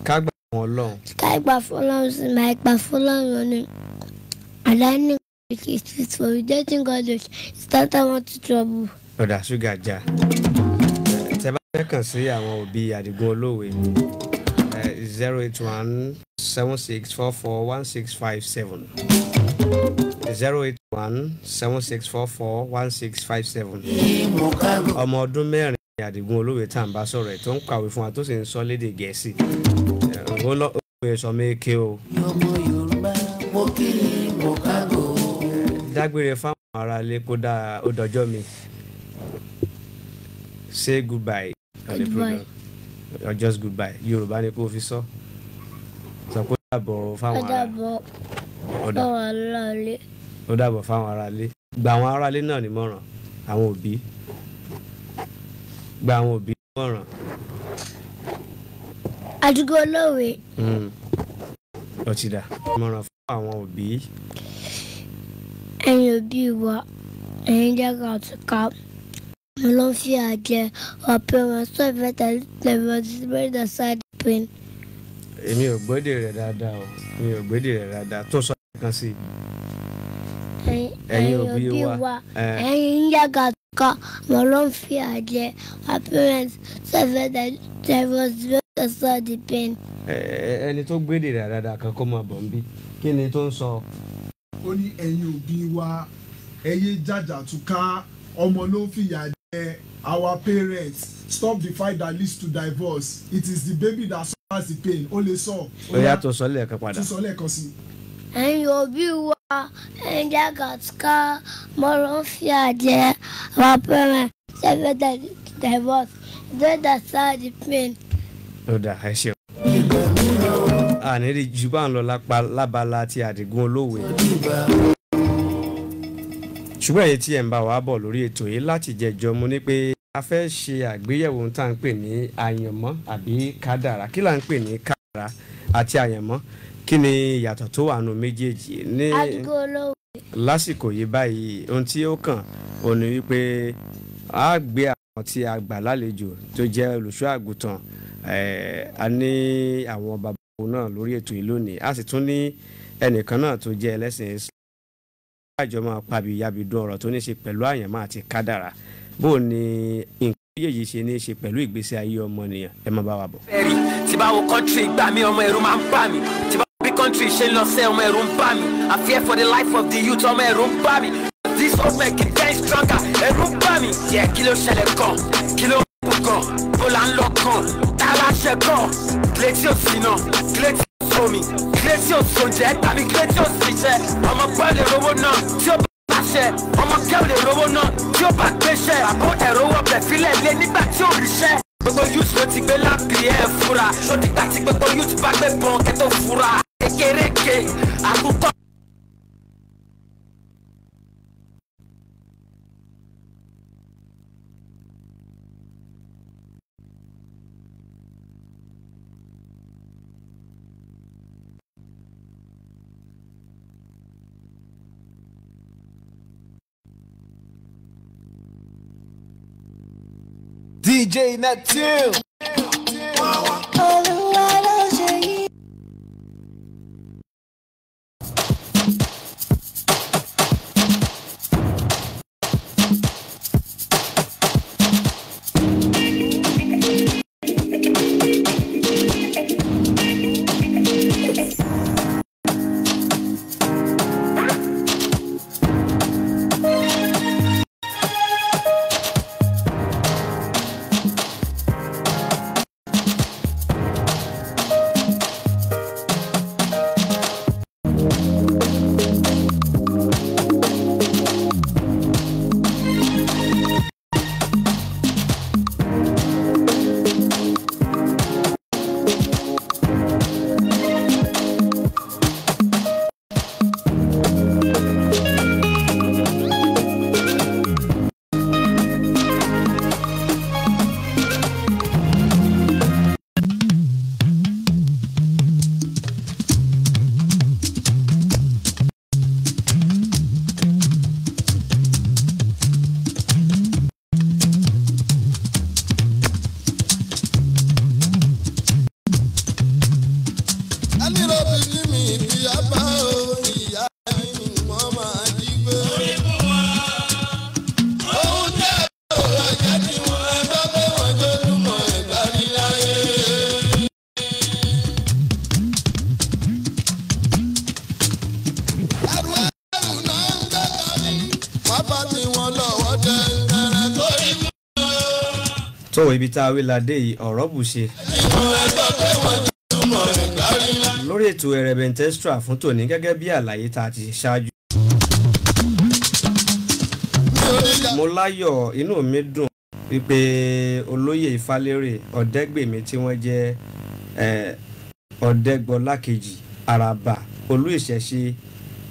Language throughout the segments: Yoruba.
ká gbà fún Ọlọ́run. Ká gbà fún Ọlọ́run sì máa gbà fún Ọlọ́run ni. Àdáni is for rejecting God is start want to trouble. Ọ̀dà ṣúgà já. Tẹ́ bá fẹ́ kàn sí àwọn òbí Àdìgún Olówe 08176441657 08176441657. Ọmọ ọdún mẹ́rin Àdìgún Olówe tá à ń bá sọ̀rọ̀ ẹ̀ tó ń kàwé fún wa tó sì ń sọ lédè Gẹ̀ẹ́sì. Ó lọ pé sọ méke o. Ọmọ Yorùbá mo kí mo kágò. Dágbére fáwọn ará ilé kó dáa ó dọjọ́ mi. Say goodbye on the program. Or just goodbye. Yorùbá ni kó fi sọ. Sọ pé ó dàbọ̀ fáwọn ará. Ó dàbọ̀ fáwọn ará ilé. Gba àwọn ará ilé náà nímọ̀ràn. Àwọn òbí. Gba àwọn òbí nímọ̀ràn. Àdìgún Olówe. Ó ti dà. Nímọ̀ràn fún àwọn òbí. Ẹ̀yin òbí wa, ẹ̀yin jẹ́ ká tún ká. Mo ló ń fi àjẹ ọ̀pẹ wọn sọ ìfẹ́ tẹ̀lé tẹ̀lé the side pain. Èmi ò gbọ́dọ̀ rẹ̀ dáadáa o. Mi ò gbọ́dọ̀ rẹ̀ dáadáa. Tó sọ kan sí. Ẹ̀yin òbí wa. Ẹ̀yin jẹ́ ká tún ká. Mo ló ń fi àjẹ ọ̀pẹ wọn sọ ìfẹ́ tẹ̀lé the side pain. Ẹni tó gbọ́dọ̀ rẹ̀ dáadáa kan kó máa bọ̀ ń bí. Kí ni tó ń sọ? Ó ní ẹ̀yin òbí wa, ẹ̀yin jàjà túká, ọmọ ló ń fìyà jẹ our parents. Stop the fight that leads to divorce. It is the baby that suffers the pain. Ó lè sọ. Ó yá tó sọ lẹ́ẹ̀kan padà. Tó sọ lẹ́ẹ̀kan sí. Ẹ̀yin òbí wa, ẹ̀yin jẹ́ ká tún ká. Mo ló ń fi àjẹ our parents sọ ìfẹ́ tẹ̀lé divorce. The side pain. Ó dà ẹ ṣeun. Àníri jù bá ń lọ lábala ti Àdìgún Olówe. Ṣùgbọ́n èyí tí ẹ̀ ń bá wa bọ̀ lórí ètò yìí láti jẹjọ́ mo ní pé a fẹ́ ṣe àgbéyẹ̀wò ohun tá à ń pè ní àyànmọ́ àbí kádàrá. Kí là ń pè ní kádàrá àti àyànmọ́? Kí ni ìyàtọ̀ tó wà nù méjèèjì? Ní Àdìgún Olówe. lásìkò yìí báyìí ohun tí ó kàn ó ní wípé a gbé àwọn tí a gbà lálejò tó jẹ́ olùṣọ́ àgùntàn. A ní àwọn bàbá náà lórí ètò yìí lónìí. A sì tún ní ẹnìkan náà tó jẹ́ ẹlẹ́sìn Islam. Àjọ máa pàbí yabidun ọ̀rọ̀ tó ní ṣe pẹ̀lú àyànmọ́ àti kádàrá. Bó ni nǹkan yéyí ṣe ní ṣe pẹ̀lú ìgbésí ayé ọmọnìyàn? Ẹ máa bá wa bọ̀. Tí bá wo country gbà mí ọmọ ẹ̀rù máa ń bà mí. Tí bá wo bí country ṣe lọ sẹ́ ọmọ ẹ̀rù ń bà mí. I fear for the life of the youth ọmọ ẹ̀rù ń bà mí. This old man keep getting stronger ẹ̀rù ń bà mí. Yẹ kí ló ṣẹlẹ̀ gan? Kí ló ń kú gan? Bó la ń lọ gan? Tá a láṣẹ gan? Kílẹ̀tì ò sí náà, kílẹ̀tì ò sómi, kílẹ̀tì ò sóúnjẹ tàbí kílẹ̀tì ò síṣẹ́. Ọmọ gbọ́ lè rówó náà tí ó bá láṣẹ. Ọmọ kẹ́wò lè rówó náà tí ó bá gbéṣẹ́. Àbó ẹ̀rọ wọ̀bẹ̀ fílẹ̀ lé nígbà tí ò ríṣẹ́. Gbogbo youth ló ti gbé lápì ẹ̀ fura. Ṣó dìgbà tí gbogbo youth bá gbé bọ́n kẹ́ tó fura. Kékéréke àkúkọ́. DJ Neptune. tó ibi tá a wí ládé yìí ọ̀rọ̀ bù ṣe. lórí ètò Ẹrẹ̀bẹ̀ntẹ́ fún tòní gẹ́gẹ́ bí àlàyé tá a ti ṣáájú. mo láyọ̀ inú mi dùn wípé olóyè Ifálérè Ọ̀dẹ́gbèmí tí wọ́n jẹ́ Ọ̀dẹ́gbọlá kejì Àràbà Olú Ìṣẹ̀ṣe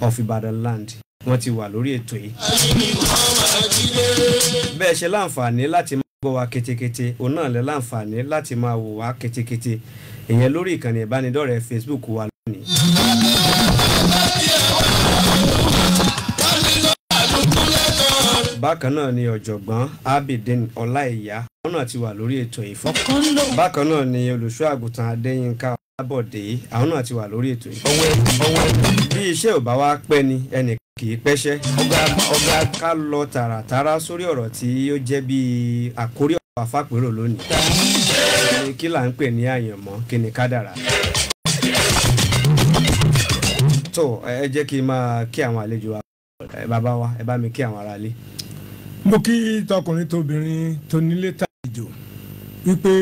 of Ibadan land wọ́n ti wà lórí ètò yìí. bẹ́ẹ̀ ṣe láǹfààní láti máa gbọ́ wa ketekete òun náà lè láǹfààní láti máa wò wá ketekete ìyẹn lórí ìkànnì ìbánidọ́rẹ̀ẹ́ Facebook wa lónìí. bákan náà ni ọ̀jọ̀gbọ́n Abidin Ọláìyá wọn náà ti wà lórí ètò yìí fún. bákan náà ni olùṣọ́ àgùntàn Adéyínká Ọlábọ̀dé àwọn náà ti wà lórí ètò yìí. bí iṣẹ́ ò bá wá pẹ́ ni ẹnì kì í pẹ́ṣẹ́. ọ̀gá ká lọ tààràtàrà sórí ọ̀rọ̀ tí ó jẹ́ bí àkórí ọ̀rọ̀ àfàpérò lónìí. kí là ń pè ní àyànmọ́ kí ni kádàrá. tó ẹ jẹ́ kí n máa kí àwọn àlejò wa bàbá wa ẹ bá mi kí àwọn aráalé. mo kí tọkùnrin tóbìnrin tó nílé tàlejò wípé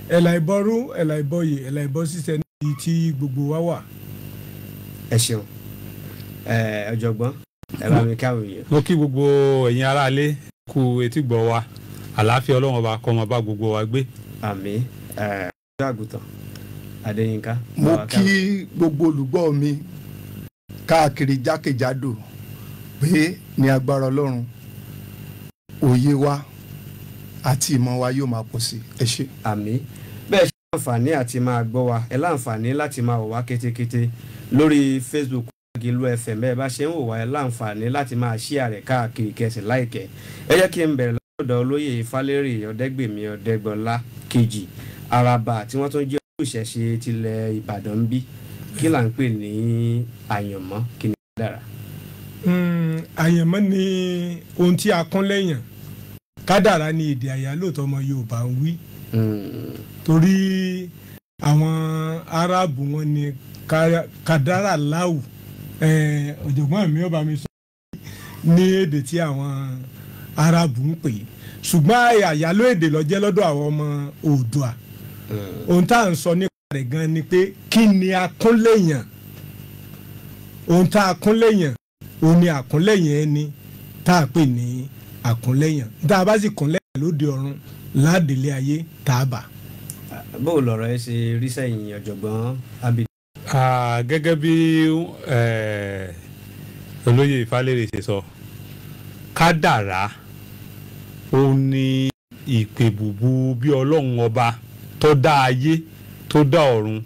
ẹ̀là ìbọrú ẹ̀là ìbọyè ẹ̀là ìbọ sísẹ níbi tí gbogbo wa wà. ẹ ṣeun ọ̀jọ̀gbọ́n ẹ bá mi káwé yẹn. mo kí gbogbo ẹ̀yin aráalé kú etí gbọ́ wa àlàáfíà Ọlọ́run ọba kó máa bá gbogbo wa gbé. àmín. ọjọ́ àgùntàn Adéyínká. mo kí gbogbo olùgbọ́ mi káàkiri jákèjádò pé ní agbára Ọlọ́run òye wa àti ìmọ̀ wa yóò máa pọ̀ sí ẹ ṣé. àmín. bẹ́ẹ̀ ṣe láǹfààní àti máa gbọ́ wa ẹ láǹfààní láti máa wò wá kétékété lórí Facebook Glo FM bẹ́ẹ̀ bá ṣe ń wò wá ẹ láǹfààní láti máa share rẹ̀ káàkiri kẹsì láìkẹ́. ẹ jẹ́ kí n bẹ̀rẹ̀ lọ́dọ̀ olóyè Ifálérè Ọ̀dẹ́gbèmí Ọ̀dẹ́gbọlá kejì Àràbà tí wọ́n tún jẹ́ Olú Ìṣẹ̀ṣe tilẹ̀ Ìbàdàn ń bí kí là ń pè ní àyànmọ́ kí ni kádàrá. àyànmọ́ ni ohun tí a kún lẹ́yìn kádàrá ni èdè àyálò tọmọ Yorùbá ń wí. torí àwọn Árábù wọn ni kádàrá láwù ọ̀jọ̀gbọ́n mi ó bá mi sọ ní èdè tí àwọn Árábù ń pè ṣùgbọ́n àyálò èdè ló jẹ́ lọ́dọ̀ àwọn ọmọ Oòduà. ohun tá à ń sọ nípa rẹ̀ gan ni pé kí ni akúnlẹ̀yàn ohun tá a kúnlẹ̀yàn òun ni àkúnlẹ̀yàn ẹni tá a pè ní àkúnlẹ̀yàn tá a bá sì kúnlẹ̀yàn lóde ọ̀run ládìlé ayé tá a bà. bó o lọ̀rọ̀ ẹ ṣe rí sẹ́yìn ọ̀jọ̀gbọ́n Abidin. gẹ́gẹ́ bí olóyè Ifálérè ṣe sọ kádàrá ó ní ìpè bùbù bí Ọlọ́run ọba tó dá ayé tó dá ọ̀run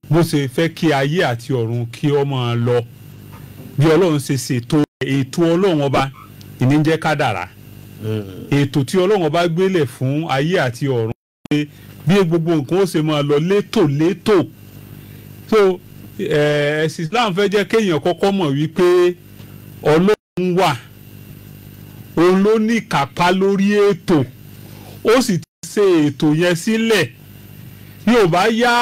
bó ṣe fẹ́ kí ayé àti ọ̀run kí ó máa lọ bí Ọlọ́run ṣe ṣètò ètò Ọlọ́run ọba ìní jẹ́ kádàrá. ètò tí Ọlọ́run ọba gbélé fún ayé àti ọ̀run pé bí gbogbo nǹkan ó ṣe máa lọ létòlétò. so ẹ̀sìn Islam fẹ́ jẹ́ kéèyàn kọ́kọ́ mọ̀ wípé Ọlọ́run wà òun ló ní kápá lórí ètò ó sì ti ṣe ètò yẹn sílẹ̀ yóò bá yá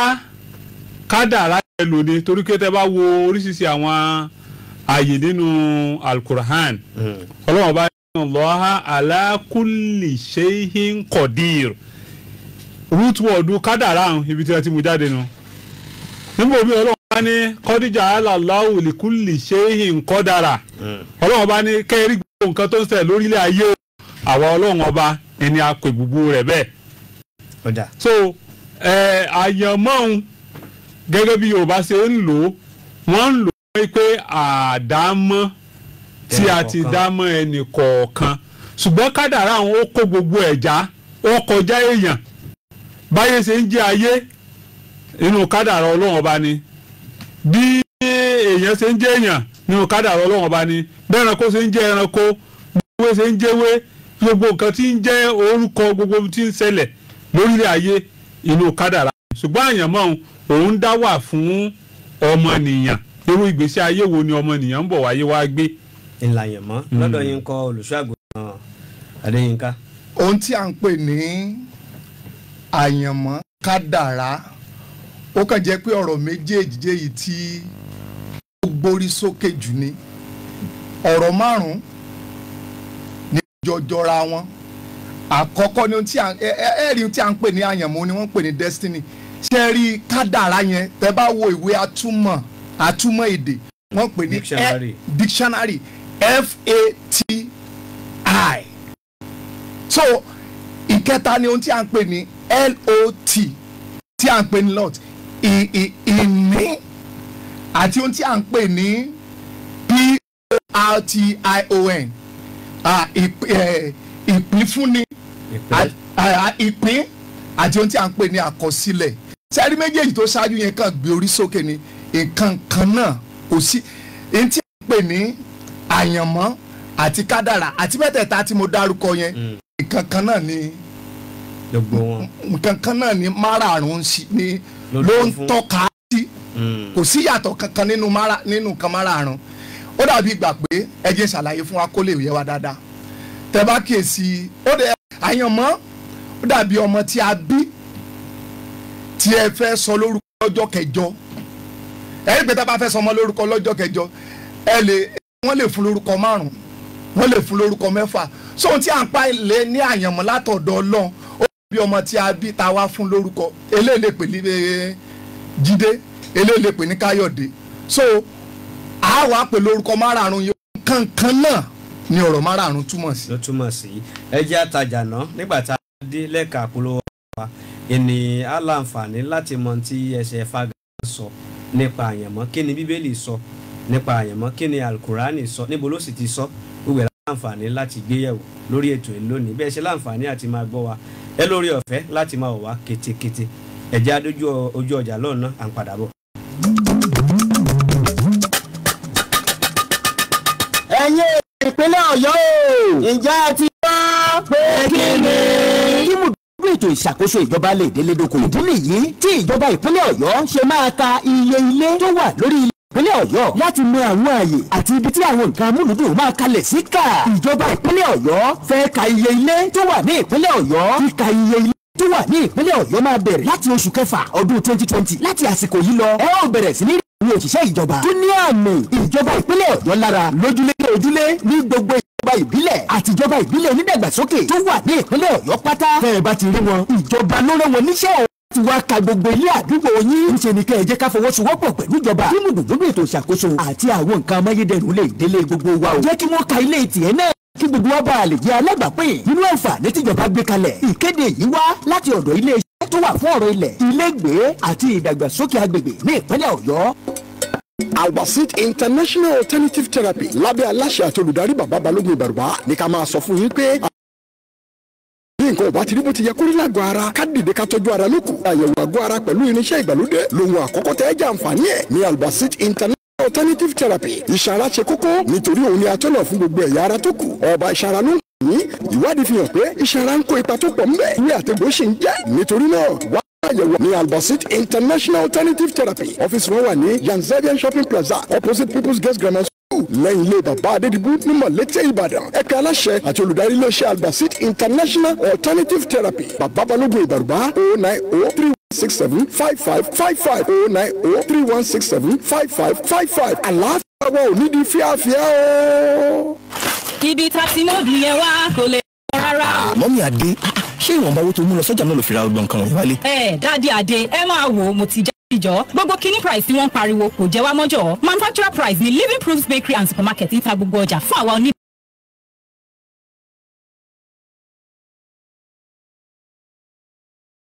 kádàrá yẹn lòdì torí pé tẹ́ bá wo oríṣiríṣi àwọn ààyè nínú Al-Qur'an Ọlọ́run bá ní Allaha ala kulli shay'in qadir root word kádàrá ibi tí wọ́n ti mú jáde nu níbo bí Ọlọ́run bá ní qad ja'ala Allahu li kulli shay'in qadara Ọlọ́run bá ní kẹ́rì gbogbo nǹkan tó ń ṣẹlẹ̀ lórílẹ̀ ayé àwa Ọlọ́run ọba ẹni apè gbogbo rẹ̀ bẹ́ẹ̀. so àyànmọ́ gẹ́gẹ́ bí Yorùbá ṣe ń lò wọ́n ń lò pé àdámọ́ tí a ti dámọ́ ẹnì kọ̀ọ̀kan ṣùgbọ́n kádàrá àwọn ó kó gbogbo ẹ̀já ó kọjá èèyàn báyé ṣe ń jẹ́ ayé nínú kádàrá Ọlọ́run ọba ni bí èèyàn ṣe ń jẹ́ èèyàn nínú kádàrá Ọlọ́run ọba ni bẹ́ẹ̀ ẹranko ṣe ń jẹ́ ẹranko gbogbo ṣe ń jẹ́wé gbogbo nǹkan tí ń jẹ́ orúkọ gbogbo tí ń ṣẹlẹ̀ lórílẹ̀ ayé inú kádàrá ṣùgbọ́n àyànmọ́ òun dá wà fún ọmọnìyàn irú ìgbésí ayé wo ni ọmọnìyàn ń bọ̀ wáyé wá gbé. ìlàyànmọ́ lọ́dọ̀ yín kọ́ olùṣọ́ àgùntàn Adéyínká. ohun tí a ń pè ní àyànmọ́ kádàrá ó kàn jẹ́ pé ọ̀rọ̀ méjèèjì yìí tí ó gbórí sókè jù ni ọ̀rọ̀ márùn-ún ní jọjọra wọn àkọ́kọ́ ni ohun tí ẹ̀rí tí à ń pè ní àyànmọ́ ni wọ́n ń pè ní destiny ṣe rí kádàrá yẹn tẹ́ bá wo ìwé àtúmọ̀ èdè wọ́n pè ní dictionary FATI so ìkẹta ni ohun tí à ń pè ní LOT tí à ń pè ní lot ìní àti ohun tí à ń pè ní PORTION ìpín fúnni ìpín àti ohun tí à ń pè ní àkọsílẹ̀ sẹ́rí méjèèjì tó ṣáájú yẹn kàn gbé orí sókè ni nǹkan kan náà kò sí ohun tí à ń pè ní àyànmọ́ àti kádàrà àti mẹ́tẹ̀ẹ̀ta tí mo dárúkọ yẹn nǹkan kan náà ni gbogbo wọn nǹkan kan náà ni márààrún ni ló ń tọ́ka sí kò sí yàtọ̀ kankan nínú nǹkan márààrún ó dàbí ìgbà pé ẹ jẹ́ ṣàlàyé fún wa kó lè yé wa dáadáa tẹ́ bá kíyèsí ó dẹ àyànmọ́ ó dàbí ọmọ tí a bí tí ẹ fẹ́ sọ lórúkọ lọ́jọ́ kẹjọ ẹ rí pé tá a bá fẹ́ sọ ọmọ lórúkọ lọ́jọ́ kẹjọ wọ́n lè fún lórúkọ 5 wọ́n lè fún lórúkọ 6 sóhun tí à ń pa ilé ní àyànmọ́ látọ̀dọ̀ Ọlọ́run ó bí ọmọ tí a bí ta wá fún lórúkọ eléyìí lè pè ní Jídé eléyìí lè pè ní Káyọ̀dé so a wá pè lórúkọ márààrún yìí kankan náà ni ọ̀rọ̀ márààrún túmọ̀ sí. ló túmọ̀ sí ẹ jẹ́ àtajà náà nígbà tá a dé lẹ́ka polówó wa ẹni aláǹfààní láti mọ tí ẹsẹ̀ faga sọ nípa àyànmọ́ kí ni Bíbélì sọ nípa àyànmọ́ kí ni Alukurani sọ níbo ló sì ti sọ gbogbo ẹ̀ láǹfààní láti gbéyẹ̀wò lórí ètò ẹ̀ lónìí bẹ́ẹ̀ ṣe láǹfààní àti máa gbọ́ wa ẹ lórí ọ̀fẹ́ láti máa wò wá kétékété ẹ jẹ́ adójú ojú ọjà lọ́nà à ń padà bọ̀. ẹ̀yin ìpínlẹ̀ Ọ̀yọ́ ǹjẹ́ ẹ ti gbọ́ pé kí ni ibùdó ètò ìṣàkóso ìjọba lè délé dóko ìdí nìyí tí ìjọba ìpínlẹ̀ Ọ̀yọ́ ṣe máa ka iye ilé tó wà lórí ilé ìpínlẹ̀ Ọ̀yọ́ láti mọ àwọn ààyè àti ibi tí àwọn nǹkan amúlùdùn máa kalẹ̀ sí kà. ìjọba ìpínlẹ̀ Ọ̀yọ́ fẹ́ ka iye ilé tó wà ní ìpínlẹ̀ Ọ̀yọ́ kíka iye ilé tó wà ní ìpínlẹ̀ Ọ̀yọ́ máa bẹ̀rẹ̀ láti oṣù kẹfà ọdún 2020 láti àsìkò yìí lọ ẹ ó bẹ̀rẹ̀ sí ní àwọn òṣìṣẹ́ ìjọba tó ní àmì ìjọba ìpínlẹ̀ Ọ̀yọ́ lára lójúlé ní gbogbo ìjọba ìbílẹ̀ àti ìjọba ìbílẹ̀ onídàgbàsókè tó wà ní ìpínlẹ̀ Ọ̀yọ́ pátá fẹ́ẹ̀ bá ti rí wọn ìjọba ló rán wọn níṣẹ́ ti wá ka gbogbo ilé àdúgbò yín ń ṣe ni kẹ́ ẹ jẹ́ ká fọwọ́sowọ́pọ̀ pẹ̀lú ìjọba kí mùdùdúdú ètò ìṣàkóso àti àwọn nǹkan amáyédẹrùn lè délé gbogbo wa o jẹ́ kí wọ́n ka ilé tiẹ̀ náà kí gbogbo wa bá a lè jẹ́ alágbàpín nínú àǹfààní tíjọba gbé kalẹ̀ ìkéde yìí wá láti ọ̀dọ̀ ilé iṣẹ́ tó wà fún ọ̀rọ̀ ilẹ̀ ilégbèé àti ìdàgbàsókè agbègbè ní ìpínlẹ̀ Ọ̀yọ́. Albasit International Alternative Therapy lábẹ́ aláṣẹ àti olùdarí bàbá Balógun Ìbàrùbá ní ká máa sọ fún yín pé bí nǹkan ọba ti rí bó ti yẹ kó rí lágọ̀ọ́ ara ká dìde ká tọ́jú ara lókù àyẹ̀wò àgọ́ ara pẹ̀lú irinṣẹ́ ìgbàlódé lóhun àkọ́kọ́ tẹ́ ẹ jẹ́ àǹfààní ẹ̀ ní Albasit International Alternative Therapy iṣan ara ṣe kókó nítorí òun ni atọ́nà fún gbogbo ẹ̀yà ara tó kù ọba iṣan ara ló ń kù ní ìwádìí fi hàn pé iṣan ara ń kó ipa tó pọ̀ ńbẹ̀ ìwé àtẹ̀gbọ́ ṣì ń jẹ́ nítorí náà wá àyẹ̀wò ní Albasit International Alternative Therapy ọ́fíìsì wọn wà ní Yanzadian Shopping Plaza opposite People's Girls Grammar School lẹ́yìn ilé bàbá Adédìbú ní Mọ̀lété Ìbàdàn ẹ̀ka aláṣẹ àti olùdarí iléeṣẹ́ Albasit International Alternative Therapy bàbá Balógun Ìbàrùbá 09031675555 09031675555 àlàáfíà wa ò ní di fíafíà o. ibi tá a ti mọ̀ bí yẹn wá kò lè rárá. mọ́mí Adé ṣé ìwọ̀nba owó tó mú lọ sọ́jà náà ló fi ra ọgbọ̀n nǹkan wọ̀nyí wálé. Dádì Adé ẹ máa wò ó mo ti já ìjọ gbogbo kíní price tí wọ́n ń pariwo kò jẹ́ wá mọ́jọ́ manufacturer price ní Living Proofs Bakery and Supermarket ń ta gbogbo ọjà fún àwa oní.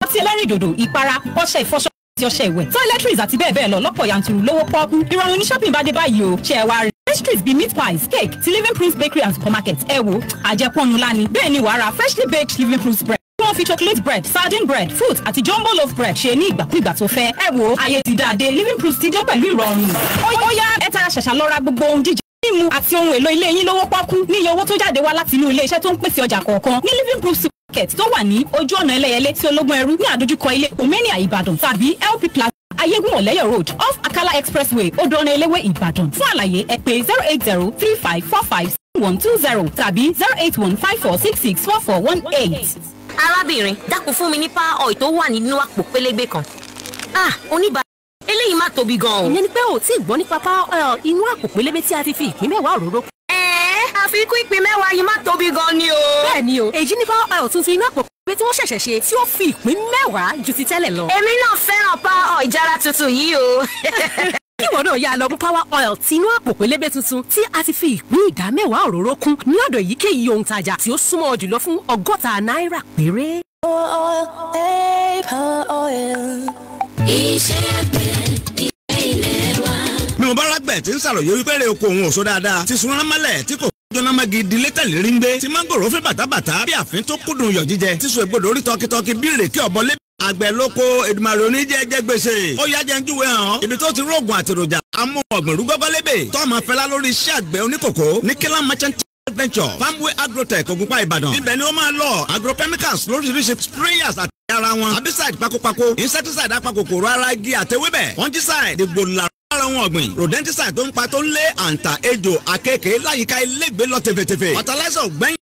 ọtí ẹlẹ́rìndòdò ìpara ọṣẹ ìfọṣọ àti ọṣẹ ìwẹ̀ toiletries àti bẹ́ẹ̀ bẹ́ẹ̀ lọ lọ́pọ̀ yanturu lówó pọ́ọ́kú ìrọ̀rùn ní shopping bá dé báyìí o ṣe ẹ wá rí pastries bíi meat pies cake ti Living Proofs Bakery and Supermarket ẹ wo àjẹpọ̀nù lánìí bẹ́ẹ̀ ni wàá ra freshly baked Living Proofs bread wọ́n fi chocolate bread sardine bread fruit àti jumbo loaf bread ṣe ní ìgbàkúìgbà tó fẹ́ ẹ wo ayé ti dáadé Living Proofs ti dé pẹ̀lú ìrọ̀rùn ó yá ẹ tara ṣàṣà lọ ra gbogbo ohun jíjẹ mímu àti ohun èlò ilé yín lówó pọ́ọ́kú ní iye owó tó jáde wá láti inú ilé iṣẹ́ tó ń pèsè ọjà kọ̀ọ̀kan ní Living Proofs Supermarket tó wà ní ojú ọ̀nà Ẹlẹ́yẹlé tí ológun ẹrú ní àdójúkọ ilé Omenia Ìbàdàn tàbí LP Plaza Ayégun Ọ̀lẹ́yọ̀ Road off Akala Expressway Odò Ọ̀nà Eléwé Ìbàdàn fún àlàyé ẹ pè 08035457120 tàbí 08154664418. arábìnrin dákun fún mi ní power oil tó wà nínú àpò pélébé kan. oníbàárà eléyìí má tóbi gan-an. ìyẹn ni pé ò tí ì gbọ́ nípa power oil inú àpò pélébé tí a ti fi ìpín mẹ́wàá òróró. àfikún ìpín mẹ́wàá yìí má tóbi gan-an ni o. bẹ́ẹ̀ ni o èyí ní power oil tuntun inú àpò pé tí wọ́n ṣẹ̀ṣẹ̀ ṣe tí ó fi ìpín 10 ju ti tẹ́lẹ̀ lọ. èmi náà fẹ́ràn power oil ìjára tuntun yìí o. ìwọ náà yá lọ mú power oil tinú àpò pélébé tuntun tí a ti fi ìpín ìdá 10 òróró kún ní ọ̀dọ̀ èyíkéyìí ohun tajà tí ó súnmọ́ ọ jùlọ fún $60 péré. mi ò bá rágbẹ̀ tí ń sàròyé wípé rè oko òun ò so dáadáa tí sunrán mọ́lẹ̀ tí kò jóná mọ́gi ìdílé tẹ̀lé rí ń gbé tí mángòrò fẹ́ bàtàbàtà bí àfin tó kúndùn yọ̀ jíjẹ tí sùn ègbodò orí tọkitọki bí rèké ọ̀bọ lé àgbẹ̀ lóko Èdùmàrè oníjẹ́jẹ́ gbèsè ó yá jẹ́ ń júwe hàn ibi tó ti róògùn àtèròjà amú ọ̀gbìn rúgọ́gọ́ lébè tó máa fẹ́lá lórí iṣẹ́ àgbẹ̀ oníkòkó ní Kílán merchant venture Farmway Agrotech Ògùnpá Ìbàdàn ibẹ̀ ni ó máa lọ agrochemicals lóríṣiríṣi sprayers àti ara wọn herbicide pakopako insecticide apakòkòrò ara igi àtewébẹ̀ fungicide dìgbòlà ara wọn ọ̀gbìn rodenticide tó ń pa tó ń lé àǹtà ejò àkekèé láyìíká ilégbèé lọ tẹ̀fẹ̀tẹ̀fẹ̀ fertilizer ògbẹ́yìn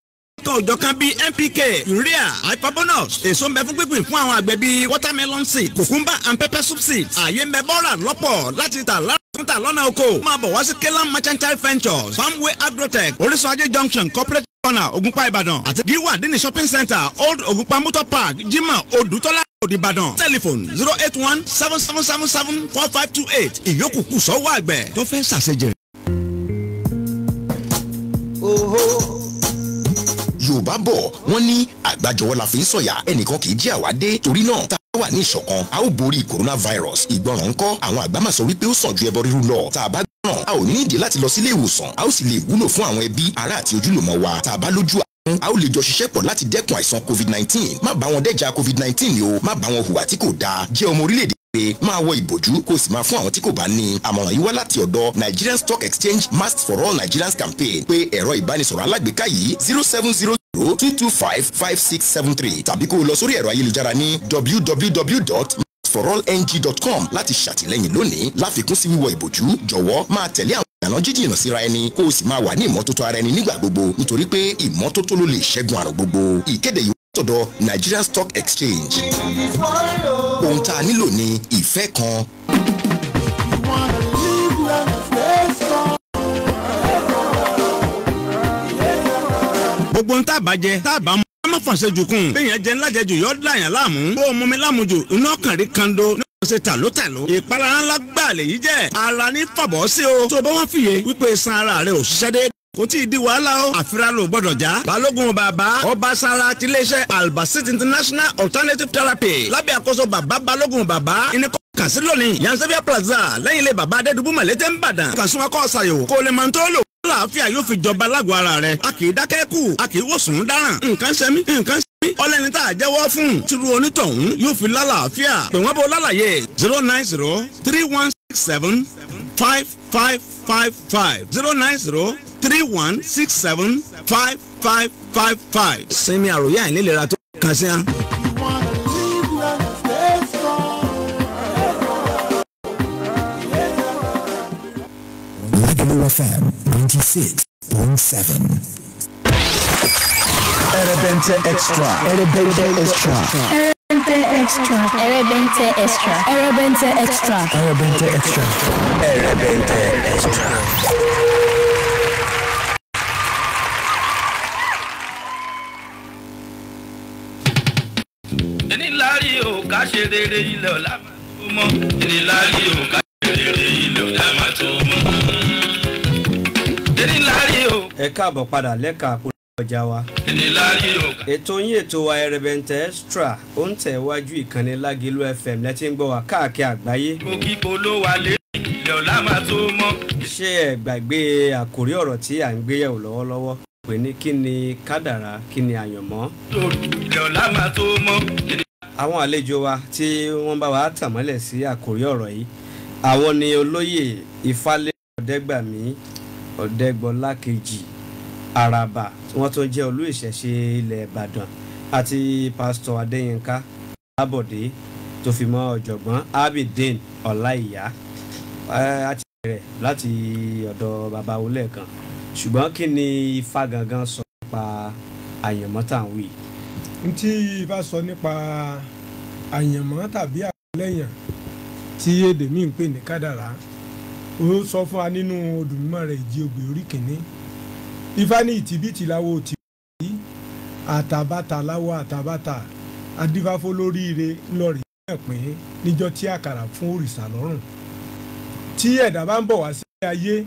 kan òjọ̀ kan bíi NPK urea hyperbonus èso ń bẹ fún gbígbìn fún àwọn àgbẹ̀ bíi watermelon seed cucumber and pepper soup seeds àyè ń bẹ bọ́ọ̀rà lọ́pọ̀ láti tà látúntà lọ́nà oko máa bọ̀ wá sí Kílán mercantile ventures Farmway Agrotech Orísun Ajé junction corporate corner Ògùnpá Ìbàdàn àti giwa dini shopping center old Ògùnpá motor park Jimoh Odùtọ́lá Ìbàdàn telephone 08177774528 ìyókù kù sọ́wọ́ àgbẹ̀ tó fẹ́ ṣàṣejẹ. Yorùbá bọ̀ wọ́n ní àgbájọwọ́ la fi ń sọ̀yà ẹnìkan kì í jẹ́ àwádé torí náà tá a wà ní ìṣọ̀kan a ó borí coronavirus ìgbọràn ńkọ́ àwọn àgbà máa sọ wípé ó sàn ju ẹbọ rírú lọ tá a bá gbọ́ràn a ò ní ìdí láti lọ sílé ìwòsàn a ó sì lè wúlò fún àwọn ẹbí ará àti ojúlùmọ̀ wa tá a bá lójú a ó lè jọ ṣiṣẹ́ pọ̀ láti dẹ́kun àìsàn COVID-19 má bá wọn dẹ́jà COVID-19 ni o má bá wọn hùwà tí kò dáa jẹ́ ọmọ orílẹ̀-èdè pé máa wọ ìbòjú kó o sì máa fún àwọn tí kò bá ní àmọ̀ràn yìí wá láti ọ̀dọ̀ Nigerian Stock Exchange Masks for All Nigerians campaign pé ẹ̀rọ ìbánisọ̀rọ̀ alágbèéká yìí 0700-225-5673 tàbí kó o lọ sórí ẹ̀rọ ayélujára ní www.masksforallng.com láti ṣàtìlẹ́yìn lónìí láfikún sí wíwọ ìbòjú jọ̀wọ́ máa tẹ̀lé àwọn ìlànà jíjìnà síra ẹni kó o sì máa wà ní ìmọ́tótó ara ẹni nígbà gbogbo nítorí pé ìmọ́tótó ló lè ṣẹ́gun àrùn gbogbo ìkéde yìí tọ̀dọ̀ Nigerian Stock Exchange. ohun tá a nílò ní ìfẹ́ kan. gbogbo ń tá bàjẹ́ tá bá mú ọmọ fọ̀nsẹ̀ jùkún bẹ́yẹn jẹ́ ńlájẹjù yọ dáyàn láàmú bó o mú mi lámujù iná kàrí kando ní ọ̀sẹ̀ tàlótàló ìpalára ńlá gbà lè yí jẹ́ ara ní fàbọ̀ sí o tó bá wọ́n fìyè wípé san ara rẹ̀ ò ṣiṣẹ́ dé kò tí ì di wàhálà o àfírà ló gbọ́dọ̀ já balógun bàbá ọba sara tiléeṣẹ́ Albasit International Alternative Therapy lábẹ́ àkóso bàbá balógun bàbá ẹnìkan kàn sí lónìí Yansevia Plaza lẹ́yìn ilé bàbá adédùbú mọ̀lẹ́tẹ̀ ń bàdàn kàn sí wọn kọ́ ṣàyẹ̀wò kó lè máa tó lò láàfíà yóò fi jọba lágọ̀ọ́ ara rẹ̀ a kì í dákẹ́ kù a kì í wòsàn dáràn nǹkan ṣẹ́mi nǹkan ṣẹ́mi ọlẹ́ni tá a jẹ́wọ́ fún tìrú onítọ̀hún yóò fi lálàáfíà pè wọ́n bó lálàyé 090-3167-5555 090-3167-5555 sinmi àròyé àìnílera tó kàn sí án. FM 96.7. Erebente Extra. Erebente Extra. Erebente Extra. Erebente Extra. Erebente Extra. Erebente Extra. Erebente Extra. Ẹni láàrí o ká ṣe rere ilẹ̀ ọ̀la máa tó mọ́. Ẹni láàrí o ká ṣe rere ilẹ̀ ọ̀la máa tó mọ́. Ẹni láàrí o. Ẹ káàbọ̀ padà lẹ́ka àpolówó ọjà wa. Ẹni láàrí o. Ètò yín ètò wa Erebente Extra ó ń tẹ̀ wájú ìkànnì Lágìlú FM lẹ́tí ń gbọ́ wa káàkiri àgbáyé. Kíkó ló wà lé ilẹ̀ ọ̀la máa tó mọ́. Ṣé ẹ gbàgbé àkòrí ọ̀rọ̀ tí à ń gbéyẹ̀wò lọ́wọ́lọ́wọ́? Pè ní kí ni kádàrá kí ni àyànmọ́. Ilẹ̀ ọ̀la máa tó mọ́. Àwọn àlejò wa tí wọ́n bá wa tàn mọ́lẹ̀ sí àkòrí ọ̀rọ̀ yìí àwọn ni olóyè Ifálé Ọ̀dẹ́gbàmí Ọ̀dẹ́gbọlákejì Àràbà tí wọ́n tó jẹ́ olú ìṣẹ̀ṣe ilẹ̀ Ìbàdàn àti pásítọ̀ Adéyínká Lábọ̀dé tó fi mọ́ ọ̀jọ̀gbọ́n Abidin Ọláìyá àti bẹ̀rẹ̀ láti ọ̀dọ̀ bàbá olè kan ṣùgbọ́n kí ni Ifá gangan sọ nípa àyànmọ́ tá à ń wí. Ntí Ifá sọ nípa àyànmọ́ tàbí àkọlẹ́yàn tí èdè mi ń pè ní kádàrá ó sọ fún wa nínú odù mímọ́ rẹ̀ Ìjì Ògbè orí kìíní. Ifá ní ìtìbítì láwo tìbí àtàbàtà láwọ̀ àtàbàtà adífáfó lóríire ńlọrọ̀ yẹn pín níjọ́ tí àkàrà fún òrìṣà lọ́rùn tí ẹ̀dá bá ń bọ̀ wá sí ayé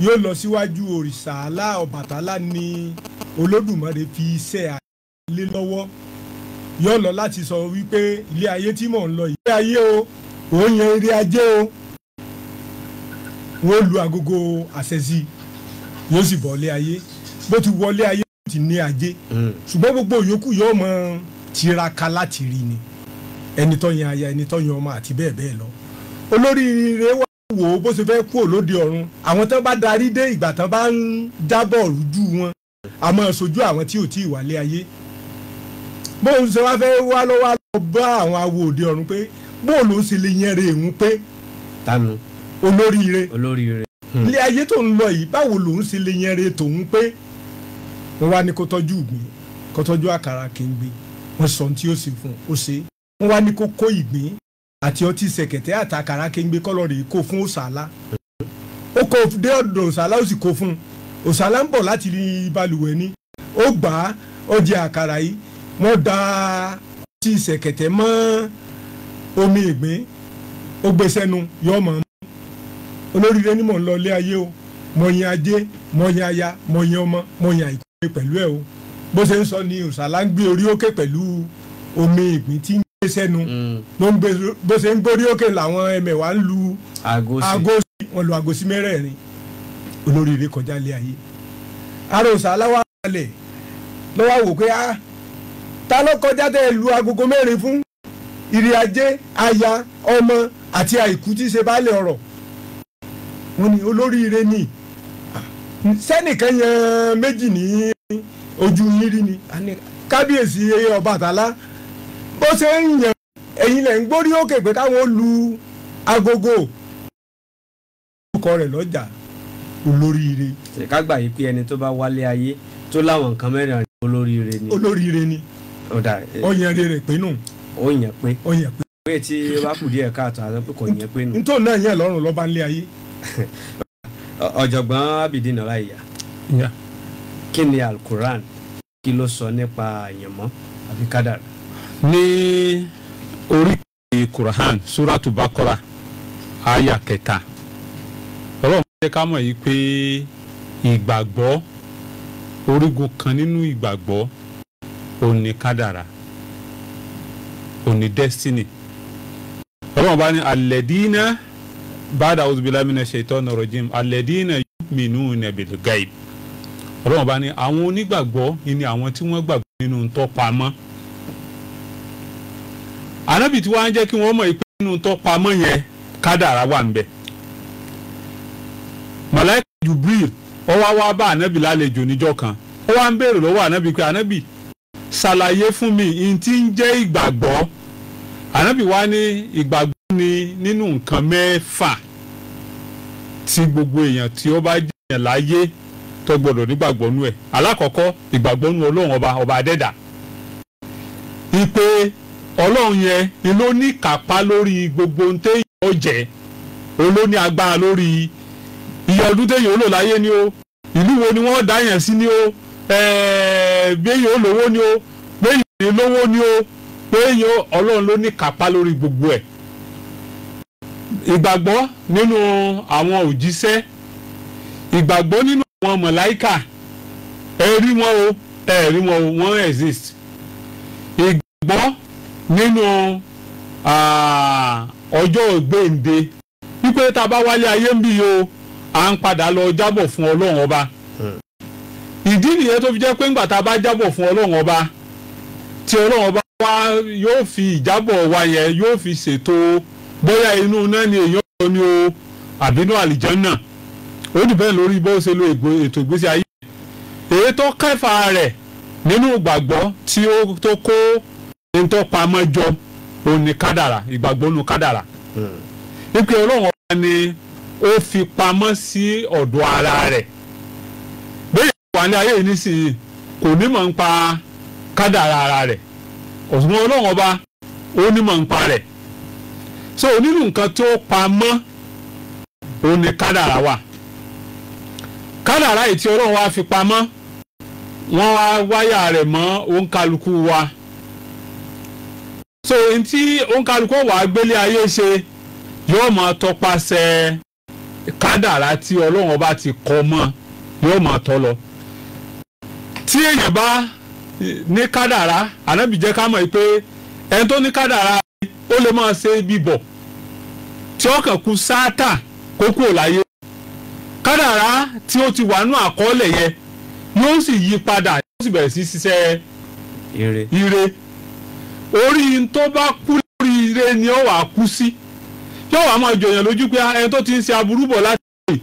yóò lọ síwájú òrìṣà alá Ọbàtálá ní Olódùmarè fi iṣẹ́ àlé lọ́wọ́ yóò lọ láti sọ wípé ilé ayé tí mò ń lọ ilé ayé o ò ń yan eré ajé o wọ́n lu agogo àṣẹ sí yóò sì bọ̀ ilé ayé bó ti wọlé ayé ti ní ajé ṣùgbọ́n gbogbo yòókù yóò mọ tiraka láti rí ni ẹni tó yan aya ẹni tó yan ọmọ àti bẹ́ẹ̀ bẹ́ẹ̀ lọ olóríire wà wò ó bó ṣe fẹ́ kú òlóde ọ̀run àwọn tán bá darí dé ìgbà tán bá ń jábọ̀ rújú wọn àmọ́ sojú àwọn tí ò tí ì wálé ayé bóun ṣe wá fẹ́ wá lọ́wọ́ lọ bá àwọn awo òde ọ̀run pé bóun ló ń ṣe lè yẹn re ìhun pé tánu olóríire ilé ayé tó ń lọ yìí báwo ló ń ṣe lè yẹn re tòun pé wọ́n wá ní kó tọ́jú ìgbín kó tọ́jú àkàrà kéńgbé wọ́n sọ ohun tí ó sì fún un ó ṣe wọ́n wá ní kó kó ìgbín àti ọtí ṣẹ̀kẹ̀tẹ̀ àtàkàrà kéńgbé kọ́lọ́rì kó fún Òṣàlá ó kó dé ọ̀dọ̀ Òṣàlá ó sì kó fún un Òṣàlá ń bọ̀ láti rí balùwẹ̀ ni ó gbà á ó jẹ àkàrà yìí wọ́n da ọtí ṣẹ̀kẹ̀tẹ̀ mọ́ omi ìgbín ó gbé sẹ́nu yọ mọ́ olóríire ni mò ń lọ ilé ayé o mo yan ajé mo yan aya mo yan ọmọ mo yan àìkú pẹ̀lú ẹ̀ o bó ṣe ń sọ ni Òṣàlá ń gbé orí òkè pẹ̀lú omi ìgbín tí ń gbé sẹ́nu ló ń gbé bó ṣe ń gbórí òkè làwọn ẹmẹ̀wà ń lu àgọ́sí wọn lu àgọ́sí mẹ́rẹ̀ẹ̀rin olóríire kọjá ilé ayé ara Òṣàlá wà lẹ̀ lọ́wọ́ wò pé ta ló kọjá tẹ́ lu agogo mẹ́rin fún ìrì ajé aya ọmọ àti àìkú tí ṣe baálé ọ̀rọ̀ wọ́n ní olóríire ni sẹ́nìkan yan méjì ní ojú yín rí ni kábíyèsí Ọbàtálá bó ṣe ń yan ẹ̀yin lẹ̀ ń gbórí òkè pé káwọn lu agogo ọkọ rẹ̀ lọ́jà olóríire. ká gbà yí pé ẹni tó bá wálé ayé tó láwọn nǹkan mẹ́rin olóríire ni. olóríire ni ọyàn rere pé nù. ó yàn pé. ó yàn pé. pé tí ó bá kù díẹ̀ káàtó àti pé kò yàn pé nù. nítorí náà yẹn lọ́rùn lọ́ba ńlé ayé. ọ̀jọ̀gbọ́n Abidin Ọláìyá kí ni Al-Quran kí ló sọ nípa àyànmọ́ àbí kádàrá. ní orí Quran suratu Bakora aya 3 ọlọ́run jẹ́ ká mọ̀ yìí pé ìgbàgbọ́ orígun kan nínú ìgbàgbọ́ òní kádàrá òní destiny ọlọ́run bá ní alẹ́dínà báda auzubillahi minash shaitani rajim alẹ́dínà yu'minuna bil ghaib ọlọ́run bá ní àwọn onígbàgbọ́ ni àwọn tí wọ́n gbàgbọ́ nínú tó pamọ́ ànábì tí wọ́n á jẹ́ kí wọ́n mọ̀ pé nínú tó pamọ́ yẹn kádàrá wà ń bẹ màláíkà Jibril ó wá bá ànábì lálejò níjọ́ kan ó wá ń béèrè lọ́wọ́ ànábì pé ànábì ṣàlàyé fún mi n tí ń jẹ́ ìgbàgbọ́ ànábì wá ní ìgbàgbọ́ ni nínú nǹkan 6 tí gbogbo èèyàn tí ó bá jẹ́yàn láyé tó gbọdọ̀ nígbàgbọ́ nú ẹ̀ alákọ̀ọ́kọ́ ìgbàgbọ́ nú ọlọ́run ọba adẹ́dà ìpè ọlọ́run yẹn ni ló ní kápá lórí gbogbo ohun téèyàn ó jẹ́ òun ló ní agbára lórí iye ọdún téèyàn ó lò láyé ni ó ìlú wo ni wọ́n dá yẹn sí ni ó béèyàn ó lówó ni ó béèyàn ó lówó ni ó béèyàn ọlọ́run ló ní kápá lórí gbogbo ẹ̀ ìgbàgbọ́ nínú àwọn òjíṣẹ́ ìgbàgbọ́ nínú àwọn mọ̀láíkà ẹ̀rí wọn o wọ́n exist ìgbàgbọ́ nínú ọjọ́ ògbéǹde wípé tá a bá wálé ayé ń bí o à ń padà lọ jábọ̀ fún ọlọ́run ọba ìdí nìyẹn tó fi jẹ́ pé ńgbà tá a bá jábọ̀ fún ọlọ́run ọba tí ọlọ́run ọba wa yóò fi ìjábọ̀ wa yẹn yóò fi ṣètò bóyá inú náà ni èèyàn lọ ní o àbínú àlìjánná ó dìbẹ́ lórí bó ṣe lo ètò ìgbésí ayé èyí tó kẹfà rẹ̀ nínú ìgbàgbọ́ tí ó tó kó ní tó pamọ́ jọ òun ni kádàrà ìgbàgbọ́ nínú kádàrà wípé ọlọ́run ọba ni ó fi pamọ́ sí ọ̀dọ̀ ara rẹ̀ bẹ́ẹ̀ wà ní ayé yìí nísìnyí kò ní mọ̀ ń pa kádàrà ara rẹ̀ ọ̀sùnmọ́ ọlọ́run ọba ó ní mọ̀ ń pa rẹ̀ so nínú nǹkan tó pamọ́ òun ni kádàrà wà kádàrà yìí tí ọlọ́run wá fi pamọ́ wọ́n wá wáyà rẹ̀ mọ́ òǹkàlùkù wa so n tí òǹkàlùkù wà gbélé ayé ṣe yóò máa tọpasẹ̀ kádàrá tí Ọlọ́run ọba ti kọ mọ́ yóò máa tọ́ lọ tí èèyàn bá ní kádàrá ànábì jẹ́ ká mọ̀ pé ẹni tó ní kádàrá ó lè máa ṣe bíbọ̀ tí ó kàn kú sáátà kó kúrò láyé kádàrá tí ó ti wà nú àkọọ́lẹ̀ yẹn yóò sì yí padà yóò sì bẹ̀rẹ̀ sí ṣiṣẹ́ ire orí tó bá kú lórí ire ni ó wà kú sí yóò wá máa jọyàn lójú pé ẹni tó ti ń ṣe aburú bọ̀ láti ṣe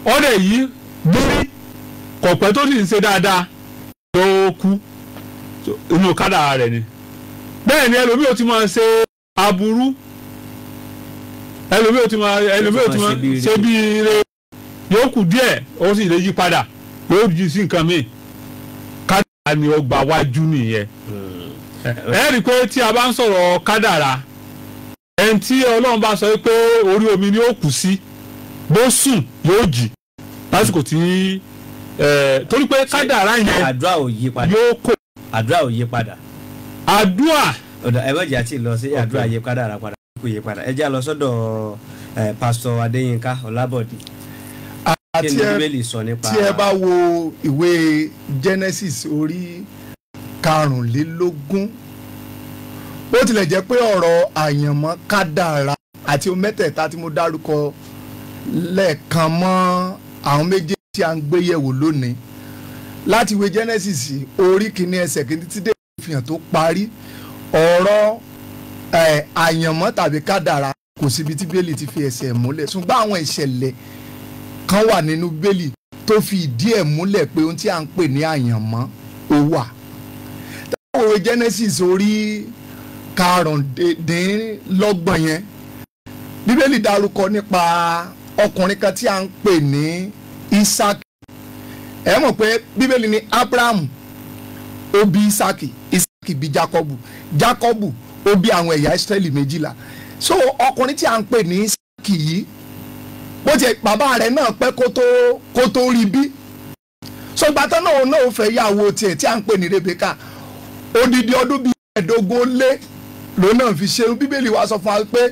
ọ̀rẹ́ yìí gbérí kọ̀pẹ́ tó sì ń ṣe dáadáa ló kú inú kádàrá rẹ̀ ni bẹ́ẹ̀ ni ẹlòmíì ò ti máa ṣe aburú ẹlòmíì ò ti máa ṣe bí ire yóò kù díẹ̀ ó sì lè yí padà yóò jí sí nǹkan míì kádàrá ni ó gbà wájú nìyẹn ẹ rí i pé tí a bá ń sọ̀rọ̀ kádàrá ẹni tí Ọlọ́run bá sọ pé orí omi ni ó kù sí bó sùn yóò jí lásìkò tí torí pé kádàrá yẹn àdúrà ò yí padà àdúrà ò yí padà àdúrà ọ̀dà ẹ bẹ́ẹ̀ jẹ́ àti lọ sí àdúrà yí kádàrá padà kò yí padà ẹ jẹ́ lọ sọ́dọ̀ pásítọ̀ Adéyínká Ọlábọ̀dé tí ẹ bá wo ìwé Genesis orí 25 bó tilẹ̀ jẹ́ pé ọ̀rọ̀ àyànmọ́ kádàrá àti ohun mẹ́tẹ̀ẹ̀ta tí mo dárúkọ lẹ́ẹ̀kan mọ́ àwọn méjèèjì tí a ń gbé yẹ̀wò lónìí láti ìwé Genesis orí 1 ẹsẹ̀ 1 títí dé ìfihàn tó parí ọ̀rọ̀ àyànmọ́ tàbí kádàrá kò síbi tí bẹ́ẹ̀lì ti fi ẹsẹ̀ múlẹ̀ ṣùgbọ́n àwọn ìṣẹ̀lẹ̀ kan wà nínú bẹ́ẹ̀lì tó fi ìdí ẹ̀ múlẹ̀ pé ohun tí a ń pè ní àyànmọ́ ó wà. táwọn ìwé Genesis orí 25 yẹn bíbélì dárúkọ nípa ọkùnrin kan tí a ń pè ní Isaac ẹ mọ̀ pé bíbélì ní Abraham ó bí Isaac bí Jacob ó bí àwọn ẹ̀yà Israẹli 12 so ọkùnrin tí a ń pè ní Isaac yìí bó ti bàbá rẹ̀ náà pẹ́ kó tó rí bí so gbàtọ́ náà ó fẹ́ yàwó tiẹ̀ tí a ń pè ní Rebecca odidi ọdún bíi 15 lé ló náà fi ṣe bíbélì wa sọ fún wa pé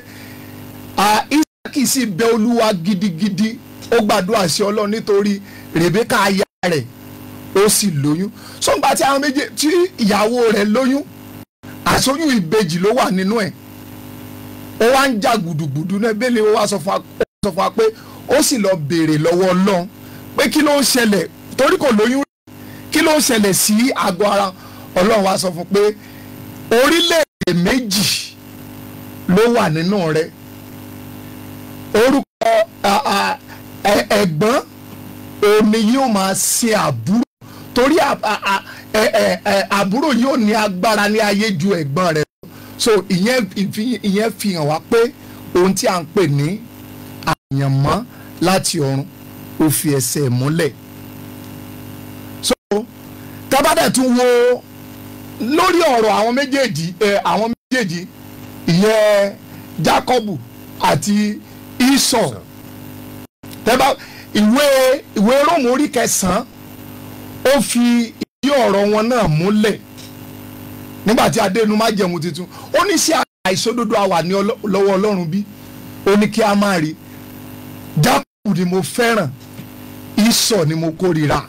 Isaac sì bẹ Olúwa gidigidi ó gbàdúrà sí Ọlọ́run nítorí Rebecca aya rẹ̀ ó sì lóyún so gbà tí àwọn méjì tí ìyàwó rẹ̀ lóyún àṣoyún ìbejì ló wà nínú ẹ̀ ó wá ń jà gbùdùgbùdù náà bẹ́ẹ̀ ni ó wá sọ fún wa pé ó sì lọ béèrè lọ́wọ́ Ọlọ́run pé kí ló ń ṣẹlẹ̀ torí kò lóyún kí ló ń ṣẹlẹ̀ sí àgọ́ ara Ọlọ́run wá sọ fún pé orílẹ̀-èdè méjì ló wà nínú rẹ̀ orúkọ ẹ̀gbọ́n òní yóò máa ṣe àbúrò torí àbúrò yóò ní agbára ní ayé ju ẹ̀gbọ́n rẹ̀ lọ so ìyẹn fi hàn wá pé ohun tí a ń pè ní àyànmọ́ láti ọ̀run ó fi ẹsẹ̀ múlẹ̀ so tábàdà tún wo lórí ọ̀rọ̀ àwọn méjèèjì ìyẹn Jacob àti Esau tẹ́bá ìwé Róòmù orí 9 ó fi ìdí ọ̀rọ̀ wọn náà múlẹ̀ nígbàtí adénu májẹ̀mú tuntun ó ní sí àìṣòdodo àwà ní lọ́wọ́ Ọlọ́run bí ó ní kí a máa rí Jacob ni mo fẹ́ràn Esau ni mo kórìíra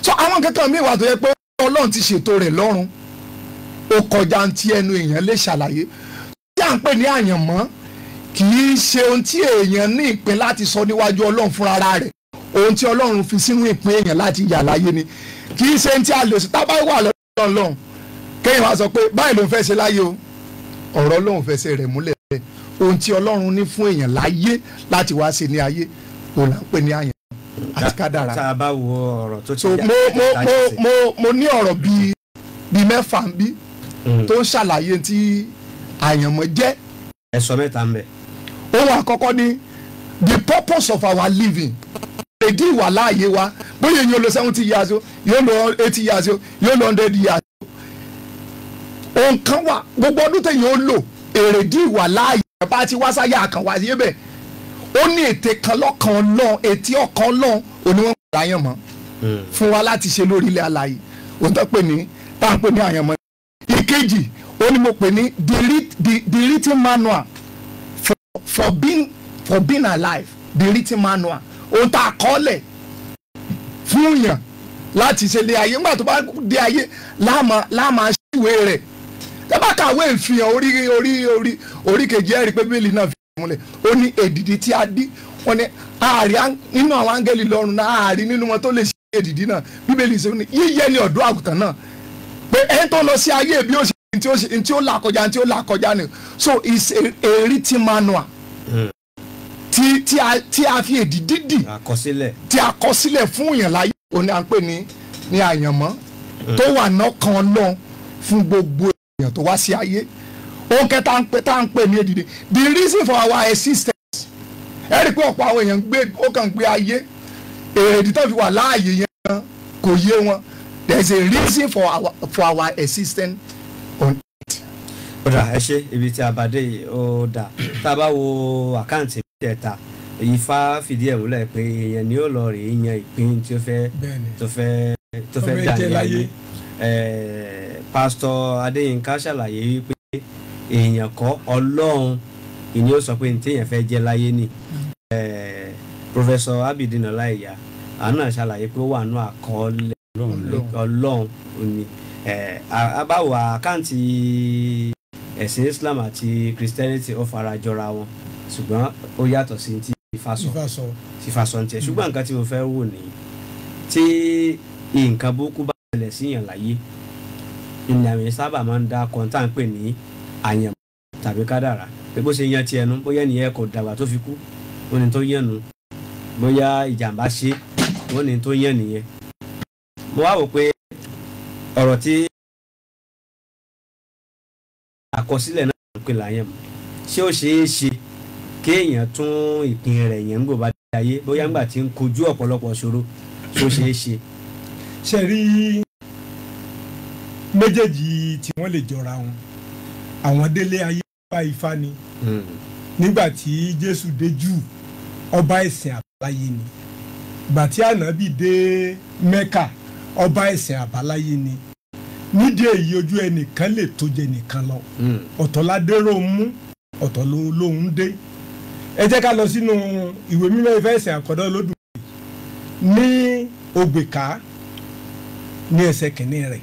so àwọn kankan mi wà tó yẹ pé Ọlọ́run ti ṣètò rẹ̀ lọ́run ó kọjá tí ẹnu èèyàn lè ṣàlàyé tí à ń pè ní àyànmọ́ kì í ṣe ohun tí èèyàn ní ìpín láti sọ níwájú Ọlọ́run fúnra rẹ̀ ohun tí Ọlọ́run fi sínú ìpín èèyàn láti yà láyé ni kì í ṣe ohun tí a lè sọ tábà wà lọ́dọ̀ Ọlọ́run kéèyàn wá sọ pé báyìí ló ń fẹ́ ṣe láyé o ọ̀rọ̀ Ọlọ́run fẹsẹ̀ rẹ̀ múlẹ̀ bẹ́ẹ̀ ohun tí Ọlọ́run ní fún èèyàn láyé láti wá ṣe ní ayé òun là ń pè ní àyànmọ́ àti kádàrá. tá a bá wo ọ̀rọ̀ tó ti so mo ní ọ̀rọ̀ bíi 6 ń bí tó ń ṣàlàyé tí àyànmọ́ jẹ́. ẹ sọ mẹ́ta ń bẹ. ohun àkọ́kọ́ ni the purpose of our living èdè ìwà láàyè wa bóyá èèyàn lo 70 years o yóò lo 80 years o yóò lo 100 years o ohun kan wà gbogbo ọdún téèyàn ó lò èrèdí ìwà láàyè bá ti wá sáyà àkànwá sí ibẹ̀ ó ní ète kan lọ́kàn Ọlọ́run ètí ọkàn Ọlọ́run òní wọ́n gbà yàn mọ́ fún wa láti ṣe lórí ilẹ̀ alààyè ohun tó pè ní tá à ń pè ní àyànmọ́. Ìkejì ó ní mo pè ní the written manual for being alive, the written manual, ohun tá a kọ́lẹ̀ fún yàn láti ṣe lé ayé. Nígbà tó bá dé ayé láàmà ṣíwèé rẹ̀. Tẹ́ bá kàwé ìfihàn orí kejì ẹ̀rí pé Bíbélì náà fi múlẹ̀. Ó ní èdìdì tí a dí, wọ́n ní ààrí nínú àwọn áńgẹ́lì lọ́run náà, ààrí nínú wọn tó lè ṣe èdìdì náà. Bíbélì sọ ní yíyẹ ní ọ̀dọ́ àgùntàn náà, pé ẹni tó lọ sí ayé bí ó ṣe tí ó là kọjá ni. So it's a written manual tí a fi èdìdì dì, tí a kọ sílẹ̀ fún èèyàn láyé. Ó ní à ń pè ní àyànmọ́ tó wà náà kan lọ fún gbogbo èèyàn tó wá sí ayé. Ó kẹta tá ń pè ní èdìdì, the reason for our existence. Ẹ rí i pé ọ̀pọ̀ àwọn èèyàn ó kàn gbé ayé, èrèdí tó fi wà láàyè yẹn kò yé wọn. There is a reason for our existence on earth. Ó dà, ẹ ṣe ibi tí a bá dé yìí ó dà. Tá a bá wo àkáǹtì mẹ́tẹ̀ẹ̀ta, Ifá fìdí ẹ̀ múlẹ̀ pé èèyàn ni ó lọ rè é yan ìpín tí ó fẹ́ dà ní ayé. Pásítọ̀ Adéyínká ṣàlàyé wípé èèyàn kọ́, Ọlọ́run ìní ó sọ pé ní téèyàn fẹ́ jẹ́ láyé ni. Pòfẹ́sọ̀ Abidin Ọláìyá àná ṣàlàyé pé ó wà nínú àkọọ́lẹ̀ Ọlọ́run ni. Abáwo àkáǹtì ẹ̀sìn Islam àti Christianity ó fara jọra wọn, ṣùgbọ́n ó yàtọ̀ sí ti Ifá sọ ní tiẹ̀. Ṣùgbọ́n nǹkan tí mo fẹ́ wò ní tí nǹkan burúkú bá ṣẹlẹ̀ síyàn láyé, ìlànà sábà máa ń dá kọ́ńtà ń pè ní àyànmọ́ tàbí kádàrá. Pé bó ṣe yan ti ẹnu, bóyá nìyẹn kò dàgbà tó fi kú, ó ní tó yàn nù. Bóyá ìjàmbá ṣe, ó ní tó yàn nìyẹn. Mo wá wò pé ọ̀rọ̀ tí àkọsílẹ̀ náà ń pè láyànmọ́, ṣé ó ṣeé ṣe kéèyàn tún ìpín rẹ̀ yẹn ń gbò bá dé ayé, bóyá ńgbà tí ń kojú ọ̀pọ̀lọpọ̀ ṣòro, ṣé ó ṣeé ṣe? Ṣe rí méjèèjì tí wọ́n lè jọra wọn. Àwọn délé ayé bá Ifá ni. Nígbà tí Jésù dé Júù, ọba ẹ̀sìn àbáláyé ni. Ìgbà tí Ànábì dé Mẹ́kà, ọba ẹ̀sìn àbáláyé ni. Nídìí èyí ojú ẹnìkan lè tó jẹ nìkan lọ. Ọ̀tọ̀ ládéró mú, ọ̀tọ̀ lóhun dé. Ẹ jẹ́ ká lọ sínú ìwé mímọ́ Ifá ẹ̀sìn àkọ́dọ́ Olódùmarè ní Ògbèká ní ẹsẹ̀ kìíní rẹ̀.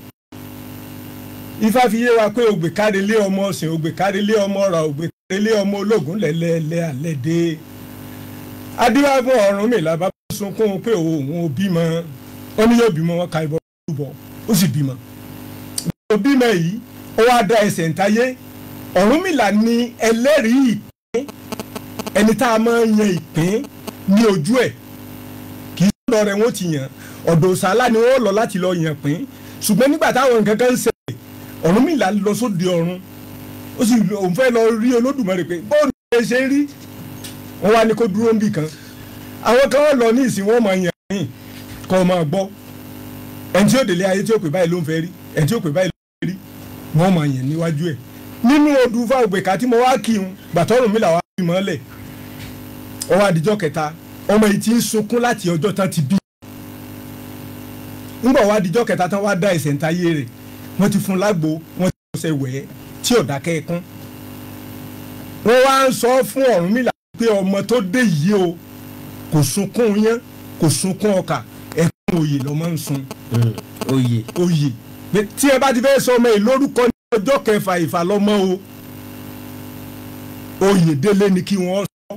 Ifá fi yé wa pé Ògbèkáre lé ọmọ ọ̀sìn, Ògbèkáre lé ọmọ ọ̀rọ̀, Ògbèkáre lé ọmọ ológun lẹ́lẹ́lẹ́ alẹ́ dé. Adíwá fún Ọ̀rúnmìlà bá sunkún pé òun ò bímọ, ó ní yóò bímọ, wọn ka ìbọn lúbọ, ó sì bímọ. Ó bímọ yìí, ó wá da ẹsẹ̀ ntayé. Ọ̀rúnmìlà ni ẹlẹ́rìí ìpín, ẹni tá a máa ń yan ìpín ní ojú ẹ̀. Kì í sọ̀rọ̀ rẹ̀ wọ́n ti yàn, ọ̀dọ̀ Òsàlá ni wọ́n lọ láti lọ yàn pín. Ṣùgbọ́n nígbà táwọn nǹkan kan ń ṣẹlẹ̀, Ọ̀rúnmìlà lọ sóde ọ̀run, ó sì òun fẹ́ lọ rí Olódùmarè pé bóun ló ṣe rí. Wọ́n wá ní kó dúró níbì kan. Àwọn kan wọ́n lọ ní ìsìn wọn máa yàn yín kọ́ ọ máa gbọ́. Ẹni tí ó délé ayé tí ó pè báyìí ló ń fẹ́ rí, ẹni tí ó pè báyìí ló ń fẹ́ rí, wọ́n máa yàn níwájú ẹ̀. Nínú odù Ifá Ògbèká tí mo wá kí un, gbàtọ́ Ọ̀rúnmìlà wá bí mọ́lẹ̀. Ó wá dijọ́ kẹta, ọmọ yìí ti ń sunkún láti ọjọ́ tán ti bí. Ńgbà wá dijọ́ kẹta tán wá dá ẹsẹ̀ ntayé rẹ̀, wọ́n ti fún lágbo, wọ́n ti fọṣẹ wẹ̀ tí ò dákẹ́ ẹkún. Wọ́n wá ń sọ fún Ọ̀rúnmìlà pé ọmọ tó dé yìí o kò sunkún yẹn, kò sunkún ọkà, ẹkún òye lọ́mọ ń sun. Òye tí ẹ bá ti fẹ́ sọ ọmọ yìí lórúkọ ní ọjọ́ kẹfà ìfàlọ́mọ o, Oyèdélé ni kí wọ́n sọ.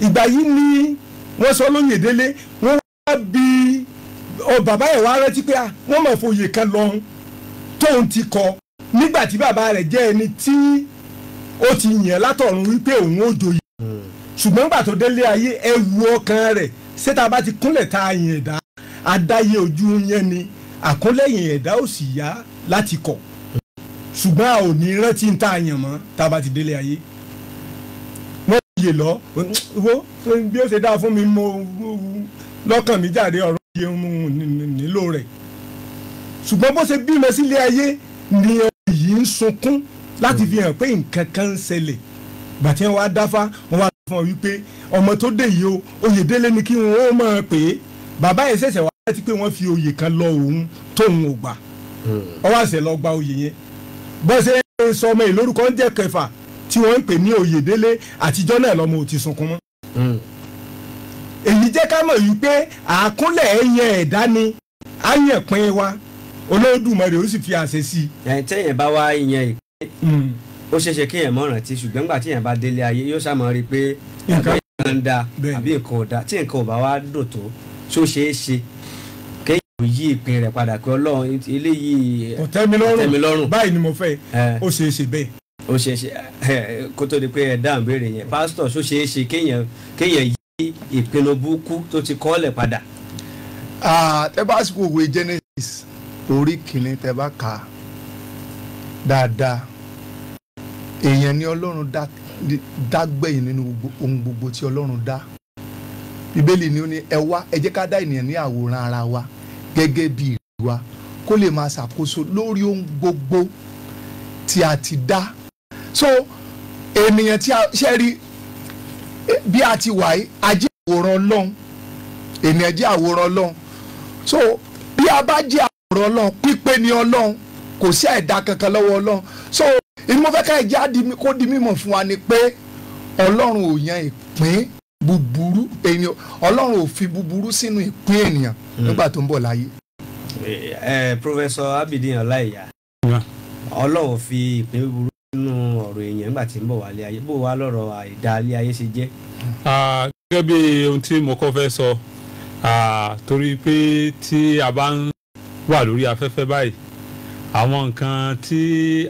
Ìgbà yìí ni wọ́n sọ lóyèdélé, wọ́n wá bí bàbá ẹ̀ wá rántí pé wọ́n mọ̀ fòye kan lọ́hún tóun ti kọ nígbà tí bàbá rẹ̀ jẹ́ ẹni tí ó ti yàn látọ̀run wípé òun ó joyè. Ṣùgbọ́n nígbà tó délé ayé ẹ wu ọkàn rẹ̀, ṣé tá a bá ti kúnlẹ̀ tá a yàn ẹ̀dá, adáyé ojú yẹn ni, àkúnlẹ̀yìn ẹ̀dá ò sì yá láti kọ̀. Ṣùgbọ́n a ò ní rántí ń tá a yàn mọ́ tá a bá ti délé ayé. Wọ́n yè lọ wo bí ó ṣe dáa fún mi, mo lọ́kàn mi jáde ọ̀rọ̀ yẹn nílò rẹ̀. Ṣùgbọ́n bó ṣe bímọ sílé ayé ni èyí ń sunkún láti fi hàn pé nǹkan kan ń ṣẹlẹ̀. Gbàtí wọn wá dáfá, wọn wá fún ọ wípé ọmọ tó dé yìí o, Oyèdélé ni kí wọn ó máa pè é. Bàbá yẹn ṣẹ̀ṣẹ̀ wá láti pé wọ́n fi oyè kan lọ òun tóun ò gbà ọwọ́ àṣẹ lọ gba oyè yẹn bó ṣe ń sọ ọmọ yìí lórúkọ ń jẹ́ kẹfà tí wọ́n ń pè ní Oyèdélé àtijọ́ náà lọ́mọ ò ti sunkún mọ́. èyí jẹ́ ká mọ̀ yìí pé àkúnlẹ̀ ẹ̀yẹ ẹ̀dá ni àyẹ̀pín wa Olódùmarè ó sì fi àṣẹ sí i. tẹ́yìn bá wá ìyẹn ìpín ó ṣeéṣe kéèyàn mọ̀ rántí ṣùgbọ́n nígbà tíyẹn bá délé ayé yóò ṣàmọ́ rí i pé nǹkan ń da àbí nǹkan ò da tí nǹkan ò bá wá dùn tó ṣó ṣeé ṣe kéèyàn yí ìpín rẹ̀ padà pé Ọlọ́run eléyìí kò tẹ́ mi lọ́rùn báyìí ni mo fẹ́ ó ṣeé ṣe bẹ́ẹ̀. ó ṣeé ṣe kó tó di pé ẹ dáhùn béèrè yẹn pásítọ̀ ṣó ṣeé ṣe kéèyàn yí ìpinnu burúkú tó ti kọ́lẹ̀ padà. tẹ́ bá sọ òwe Genesis orí kìíní tẹ́ bá kà á dáadáa èèyàn ni Ọlọ́run dágbẹ̀yìn nínú ohun gbogbo tí Ọlọ́run dá Bíbélì ni ó ní ẹ wá ẹ jẹ́ ká dá ènìyàn ní àwòrán ara wa gẹ́gẹ́ bí ìrí wa kó lè máa ṣàkóso lórí ohun gbogbo tí a ti dá so ènìyàn tí a ṣe rí bí a ti wà yìí a jẹ́ àwòrán Ọlọ́run ènìyàn jẹ́ àwòrán Ọlọ́run so bí a bá jẹ́ àwòrán Ọlọ́run pípé ni Ọlọ́run kò sí ẹ̀dá kankan lọ́wọ́ Ọlọ́run so ìmọ̀ fẹ́ ká ìjà kó di mímọ̀ fún wa ni pé Ọlọ́run ò yan ìpín búburú ènìyàn Ọlọ́run ò fi búburú sínú ìpín ènìyàn nígbà tó ń bọ̀ láyé. Professor Abidin Ọláìyá Ọlọ́run fi ìpín búburú nínú ọ̀rọ̀ èèyàn nígbà tí ń bọ̀ wálé ayé bó wá lọ́rọ̀ àìdálé ayé ṣe jẹ́. gẹ́gẹ́ bí ohun tí mo kọ́ fẹ́ sọ torí pé tí a bá ń wà lórí afẹ́fẹ́ báyìí àwọn nǹkan tí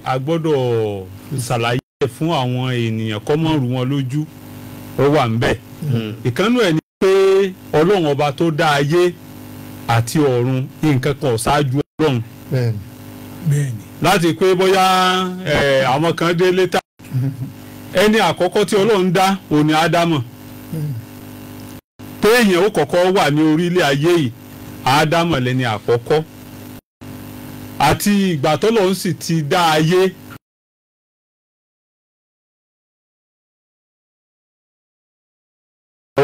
a gbọ́dọ̀ ṣàlàyé fún àwọn ènìyàn kó má rú wọn lójú ó wà ń bẹ̀. ìkànnù ẹ̀ ni pé Ọlọ́run ọba tó dá ayé àti ọ̀run nǹkan kan ṣáájú Ọlọ́run. bẹ́ẹ̀ni. láti pé bóyá àwọn kan dé létà ẹni àkọ́kọ́ tí Ọlọ́run dá òun ni Ádámọ̀ pé èèyàn ó kọ́kọ́ wà ní orílẹ̀ ayé yìí Ádámọ̀ lẹ́ni àkọ́kọ́ àti ìgbà t'Ọlọ́run sì ti dá ayé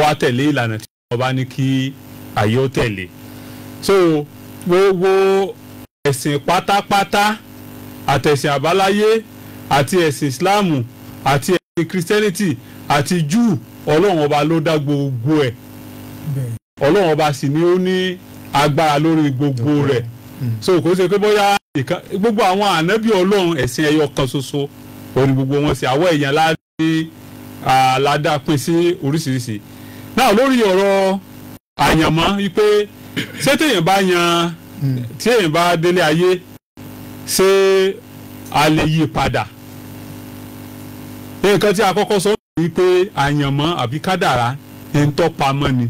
wá tẹ̀lé ìlànà tí wọ́n bá ní kí ayé ó tẹ̀lé so gbogbo ẹ̀sìn pátápátá àtẹ̀sìn àbáláyé àti ẹ̀sìn Ìsìláàmù àti ẹ̀sìn Christianity àti Júù Ọlọ́run ọba ló dá gbogbo ẹ̀ Ọlọ́run ọba sì ni ó ní agbára lórí gbogbo rẹ̀ so kò ṣe pé bóyá gbogbo àwọn ànábì Ọlọ́run ẹ̀sìn ẹyọ kan ṣoṣo òní gbogbo wọn sí àwọn èèyàn aládàá pín sí oríṣiríṣi náà lórí ọ̀rọ̀ àyànmọ́ wípé ṣé téèyàn bá yan tí èèyàn bá délé ayé ṣé a lè yí padà nǹkan tí a kọ́kọ́ sọ wípé àyànmọ́ àbí kádàrá ń tọ́pamọ́ ni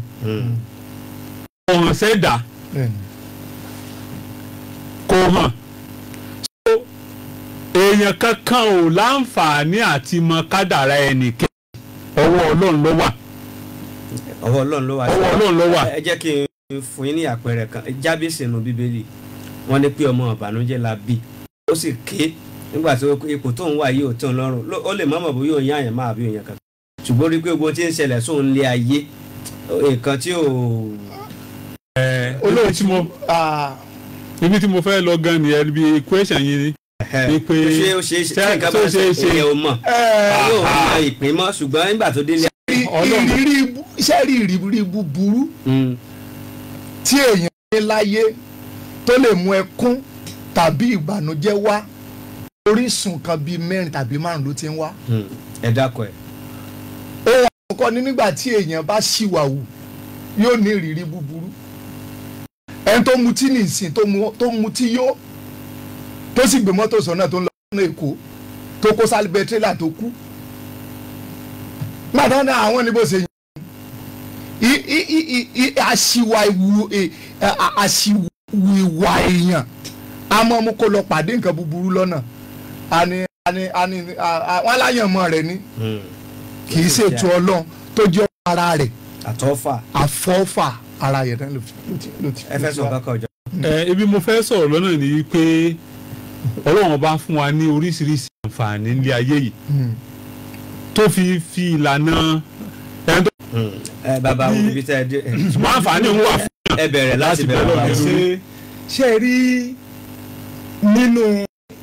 ọ̀hún ṣẹ̀dá kò hàn so èèyàn kankan ò láǹfààní àti mọ kádàrá ẹnìkan ọwọ́ Ọlọ́run ló wà. ọwọ́ Ọlọ́run ló wà. ọwọ́ Ọlọ́run ló wà. ẹ jẹ́ kí n fún yín ní àpẹẹrẹ kan Jábésì nínú Bíbélì wọ́n ní pé ọmọ ìbànújẹ́ la bí ó sì ké nígbà tí ipò tó ń wà yìí ò tó ń lọ́rùn ó lè mọ̀mọ́ bóyá òun yáàyàn máa bí òun kankan ṣùgbọ́n rí pé gbogbo tí ń ṣẹlẹ̀ sóun lé ayé nǹkan tí ò. olóòtú tí mo ibi tí mo fẹ́ lọ gan ni ẹ bí question yìí ni pé ṣé ó ṣe é ṣe nǹkan bá ṣe ìyẹn o mọ̀ yóò mọ ìpín mọ́ ṣùgbọ́n nígbà tó délé. iṣẹ́ rí ìrírí búburú tí èèyàn ní láyé tó lè mú ẹkún tàbí ìbànújẹ́ wá orísun kan bíi 4 tàbí 5 ló ti ń wá. ẹ dákọ̀ ẹ̀. ohun àkọ́kọ́ ni nígbà tí èèyàn bá ṣìwàwù yóò ní ìrírí búburú ẹni tó mutí nìsín tó mutí yó tó sì gbé mọ́tò sọ́nà tó ń lọ sọ́nà Èkó tó kó sálíbẹ̀ tírélà tó kú gbàdán náà àwọn ní bó ṣe yàn àṣìwìwà èèyàn àmọ́ mo kó lọ pàdé nǹkan búburú lọ́nà wọn aláyànmọ́ rẹ̀ ni kì í ṣètò Ọlọ́run tó jẹ́ ara rẹ̀ àfọ́fà ara yẹn náà ló ti. ẹ fẹ́ sọ kankan ọjọ́. ibi mo fẹ́ sọ̀rọ̀ lọ́nà ni pé Ọlọ́run bá fún wa ní oríṣiríṣi àǹfààní nílé ayé yìí tó fi ìlànà bàbá wo ibi tẹ́ ẹ dé. ṣùgbọ́n àǹfààní ń wà fún ẹ bẹ̀rẹ̀ láti bẹ̀rẹ̀ lọ́wọ́. ṣé ẹ rí nínú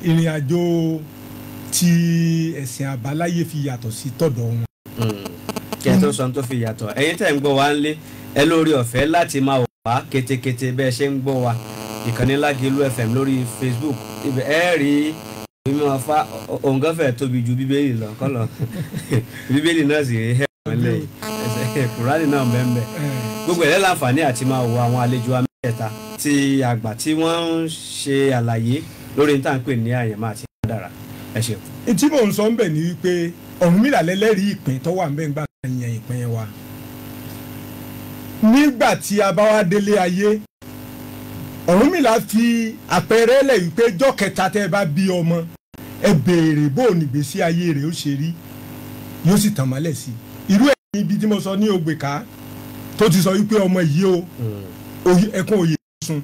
ìrìn àjò tí ẹ̀sìn àbáláyé fi yàtọ̀ sí tọ̀dọ̀ wọn. kí ẹ tó sọ tó fi yàtọ̀ ẹ̀yin tẹ̀ ń gbọ́ wa ń lé ẹ lórí ọ̀fẹ́ láti máa wà kétékété bẹ́ẹ̀ ṣe ń gbọ́ wa ìkànnì Lágẹ̀lú FM lórí Facebook ibẹ̀ ẹ rí mímọ́ afá òǹgọ́fẹ̀ tóbi ju bíbélì lọ kọ́lọ̀ bíbélì náà sì rí ẹ̀wọ̀nlẹ̀ ẹsẹ̀ kùránì náà bẹ́ẹ̀ gbogbo ẹ̀ láǹfààní àti máa wo àwọn àlejò amẹ́ta tí àgbà tí wọ́n ń ṣe àlàyé lórí ní tàǹpẹ̀ ní àyẹ̀mọ́ àti kádàrá ẹ ṣeun. tí mò ń sọ ń bẹ̀ ni wípé Ọ̀rúnmìlà lẹ́lẹ́rìí ìpín tó wà ń bẹ̀ ń gbà yẹn ìpín wa nígbà tí a bá wá délé ayé Ọ̀rúnmìlà fi àpẹẹrẹ lẹ̀ wípé jọ́ kẹta tẹ́ ẹ bá bí ọmọ ẹ béèrè bó o nígbésí ayé rẹ̀ ó ṣe rí yóò sì tàn mọ́lẹ̀ sí i irú ẹ̀ níbi tí mo sọ ní Ògbèká tó ti sọ wípé ọmọ yìí o ẹkún òye sun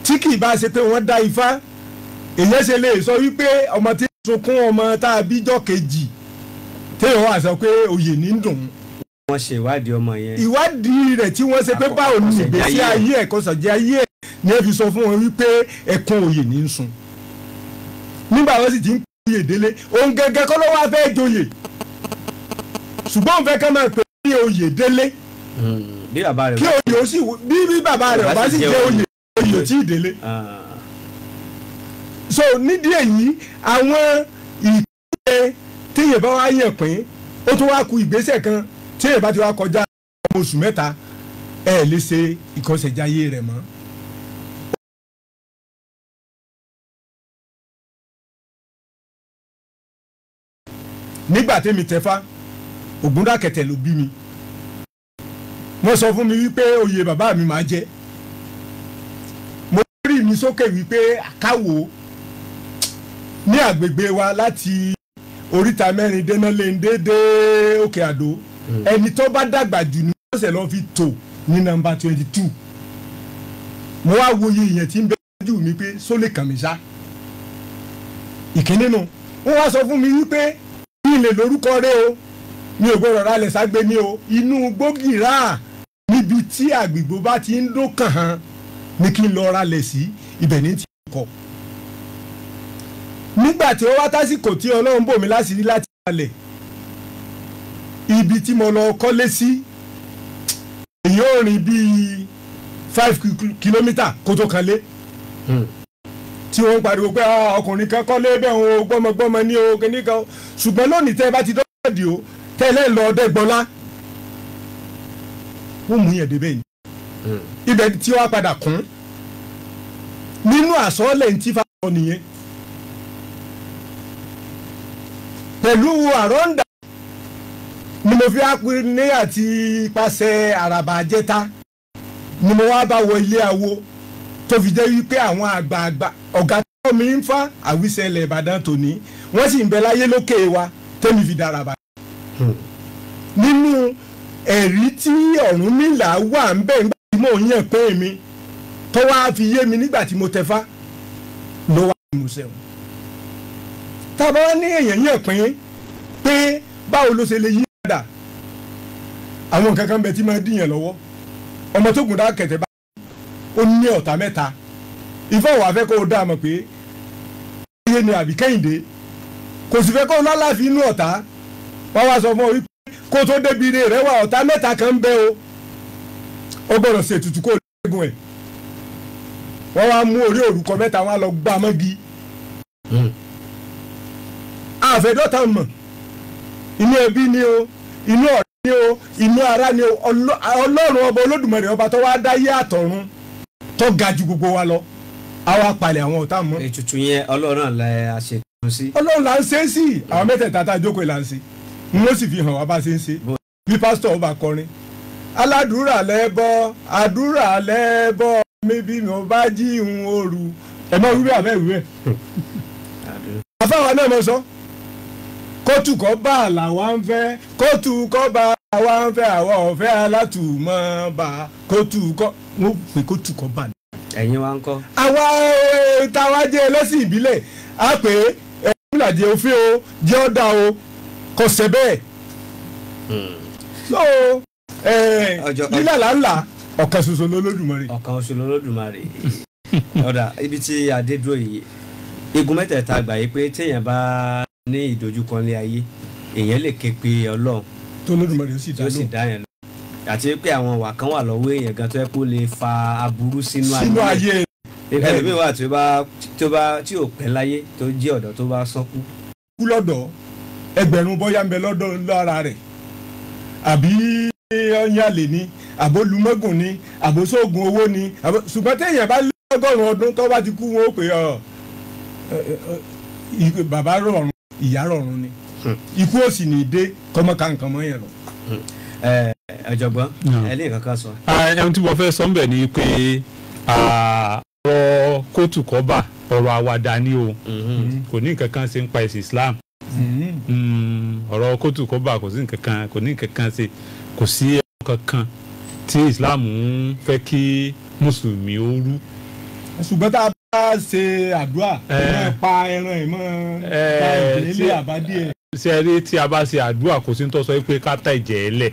tí kì í bá ṣe pé wọ́n dá ifá èyàn ṣe lè sọ wípé ọmọ tí ń sunkún ọmọ tá a bí jọ́ kejì téèyàn wà sọ pé òye ní dùn. wọ́n ṣe ìwádìí ọmọ yẹn. ìwádìí rẹ̀ tí wọ́n ṣe pé báwo ni ìgbésí ayé ẹ̀ kó sọ̀jẹ́ ayé ẹ̀ ni ẹ fi sọ fún wọn wípé ẹkún òye ní ń sun. nígbà wọn sì ti ń kó oyè délé òun gẹ́gẹ́ kọ́ ló wá fẹ́ joyè ṣùgbọ́n òun fẹ́ ká máa pè ní oyè délé bí bàbá rẹ̀ kí oyè ó sì bí bàbá rẹ̀ bá sì jẹ́ oyè ò tí ì délé. so nídìí èyí àwọn ìpínlẹ̀ téèyàn bá wá yàn pín ó tún wá ku ìgbésẹ̀ kan téèyàn bá ti wá kọjá ọmọ oṣù mẹ́ta ẹ lè ṣe ìkọsẹ̀jáyé rẹ̀ mọ́. nígbà tẹ́mi tẹ́fá Ògúndákẹ̀tẹ̀ ló bí mi wọ́n sọ fún mi wípé oyè bàbá mi máa jẹ́ mo rí mi sókè wípé àkáwò ní àgbègbè wa láti oríta mẹ́rin déná lé ń dédé Òkè Àdó ẹni tó bá dàgbà jù ní ọ̀sẹ̀ lọ́ọ́ fi tò ní nọ́mbà 22 mo wá wòye ìyẹn tí ń bẹ jù mí pé sólè kàn mí sá ìkíní nù wọ́n wá sọ fún mi wípé kí n lè lórúkọ rẹ o mi ò gbọdọ̀ rálẹ̀ ságbé ní o inú gbógìrá níbi tí àgbègbè bá ti ń dún kàn án ní kí n lọ rálẹ̀ sí ibẹ̀ ní ti kọ̀. nígbà tí ó wá tásìkò tí Ọlọ́run bò mí láṣìírí láti rálẹ̀ ibi tí mo lọ kọ́lé sí èyí ò rìn bíi 5 kìlómítà kó tó kan lé tí wọ́n ń pariwo pé ọkùnrin kan kọ́lé bẹ́ẹ̀ o gbọ́mọgbọ́mọ ní o kìnnìkan ṣùgbọ́n lónìí tẹ́ ẹ bá ti dọ́ọ̀dì o tẹ́lẹ̀ lọ ọdẹ́gbọ́lá wọ́n mú yẹn débẹ̀ yìí ibẹ̀ tí wọ́n padà kún nínú àsọ́ọ́lẹ̀ ní tí fáwọn nìyẹn pẹ̀lú àrọ́ǹdà ni mo fi ápè ní àti ipasẹ̀ àràbà àjẹta ni mo wá bá wọ ilé awo tó fi jẹ́ wípé àwọn àgbààgbà ọ̀gá tó mi ń fa àwísẹ̀lẹ̀ Ìbàdàn tòní wọ́n sì ń bẹ láyé lókè wa tẹ́mi fi dára bá. nínú ẹ̀rí tí Ọ̀rúnmìlà wà ń bẹ̀ nígbà tí mò ń yàn pé mi tó wá fi yé mi nígbà tí mo tẹ̀fá ló wá ní mo sẹ́wọ̀n. tábà wá ní èèyàn yàn pín pé báwo ló ṣe lè yí padà àwọn nǹkan kan bẹ tí máa dìyàn lọ́wọ́ ọmọ tó gùn dá kẹ̀tẹ̀ bá ó ní ọ̀tá mẹ́ta ìfọwọ́ afẹ́ kó o dá a mọ̀ pé iye ni àbí Kẹ́hìndé kò sì fẹ́ kó o lálàáfíà inú ọ̀tá wọ́n wá sọ fún ọ wípé kó o tó débi ire rẹ wà ọ̀tá mẹ́ta kan ń bẹ o ó gbọ́dọ̀ ṣe ètùtù kó o lẹ́gùn ẹ̀ wọ́n wá mú orí òrùkọ mẹ́ta wọn lọ gbá mọ́gi àfẹ́dọ́ta mọ̀ inú ẹbí ni o inú ọ̀rẹ́ ni o inú ara ni o Ọlọ́run ọba Olódùmarè ọba tó wá dáyé àtọ̀run tó ga ju gbogbo wa lọ àwa palẹ̀ àwọn ọ̀tá mọ́. ètùtù yẹn Ọlọ́run la ṣe kàn sí. Ọlọ́run là ń ṣe é sí àwọn mẹ́tẹ̀ẹ̀ta tá a jókòó là ń ṣe n ó sì fi hàn wá bá a ṣe ń ṣe bí pásítọ̀ ọba kọrin aládùúrà lẹ́bọ̀ àdúrà lẹ́bọ̀ mi bí mo bá jí ń ooru ẹ̀ mọ́ wíwẹ́ àbẹ́ ìwé àfáwọn náà mọ̀ sọ kóòtù kọ́ bá làwa ń fẹ́ kóòtù kọ́ bá àwa ń fẹ́ àwa ọ̀fẹ́ alátùmọ̀ bá kóòtù kọ́ wọ́n pè kóòtù kọ́ bá ní. ẹ̀yin wa ń kọ́. àwa táwa jẹ́ ẹlẹ́sìn ìbílẹ̀ á pè é ẹ̀mílàdì òfin o jẹ́ ọ̀dà o kò ṣe bẹ́ẹ̀. so lílà là ń là ọ̀kan ṣoṣo lólódùmarè. ọ̀kan ṣoṣo lólódùmarè. ọ̀dà ibi tí adé dúró yìí igun mẹ́tẹ̀ẹ̀ta gbà yìí pé téèyàn bá ní ìdojúkọ ní ayé èèyàn lè ké pe Ọlọ́run tó lódùmarè ó sì dá yẹn lọ àti pé àwọn wà kan wà lọ́wọ́ èèyàn gan tó yẹ kó lè fa aburú sínú ayé ẹlòmíì wà tí ò pẹ́ láyé tó jẹ́ ọ̀dọ́ tó bá sọ́kú. kú lọ́dọ̀ ẹgbẹ̀rún bọ́yá ń bẹ lọ́dọ̀ lára rẹ̀ àbí ọ̀nyàlè ni àbólúmọ́gùn ni àbóṣóògùn owó ni ṣùgbọ́n téèyàn bá lé ọgọ́rùn-ún ọdún tó bá ti kú wọn ó pè bàbá rọrùn ìyá rọrùn ni ikú òsì ní dé kọ́mọ́ká nǹkan mọ́ yẹn lọ. ọ̀jọ̀gbọ́n ẹlẹ́yìn kankan sọ. ẹni tí mo fẹ́ sọ ń bẹ̀ ni pé ọ̀rọ̀ kóòtù kọ́bà ọ̀rọ̀ àwàdà ni o kò ní nǹkan kan ṣe ń pa ẹ̀sìn Islam ọ̀rọ̀ kóòtù kọ́bà kò ní nǹkan kan ṣe kò sí ẹ̀rọ kankan tí Islam ń fẹ́ kí mùsùlùmí ó rú. ṣùgbọ́n tá a bá ṣe àdúrà ẹ pa ẹran ẹ̀ mọ́ ta ìdílé àbádìẹ. ṣe rí tí a bá ṣe àdúrà kò sí ń tọ́ sọ pé ká ta ìjẹ́ ẹ lẹ̀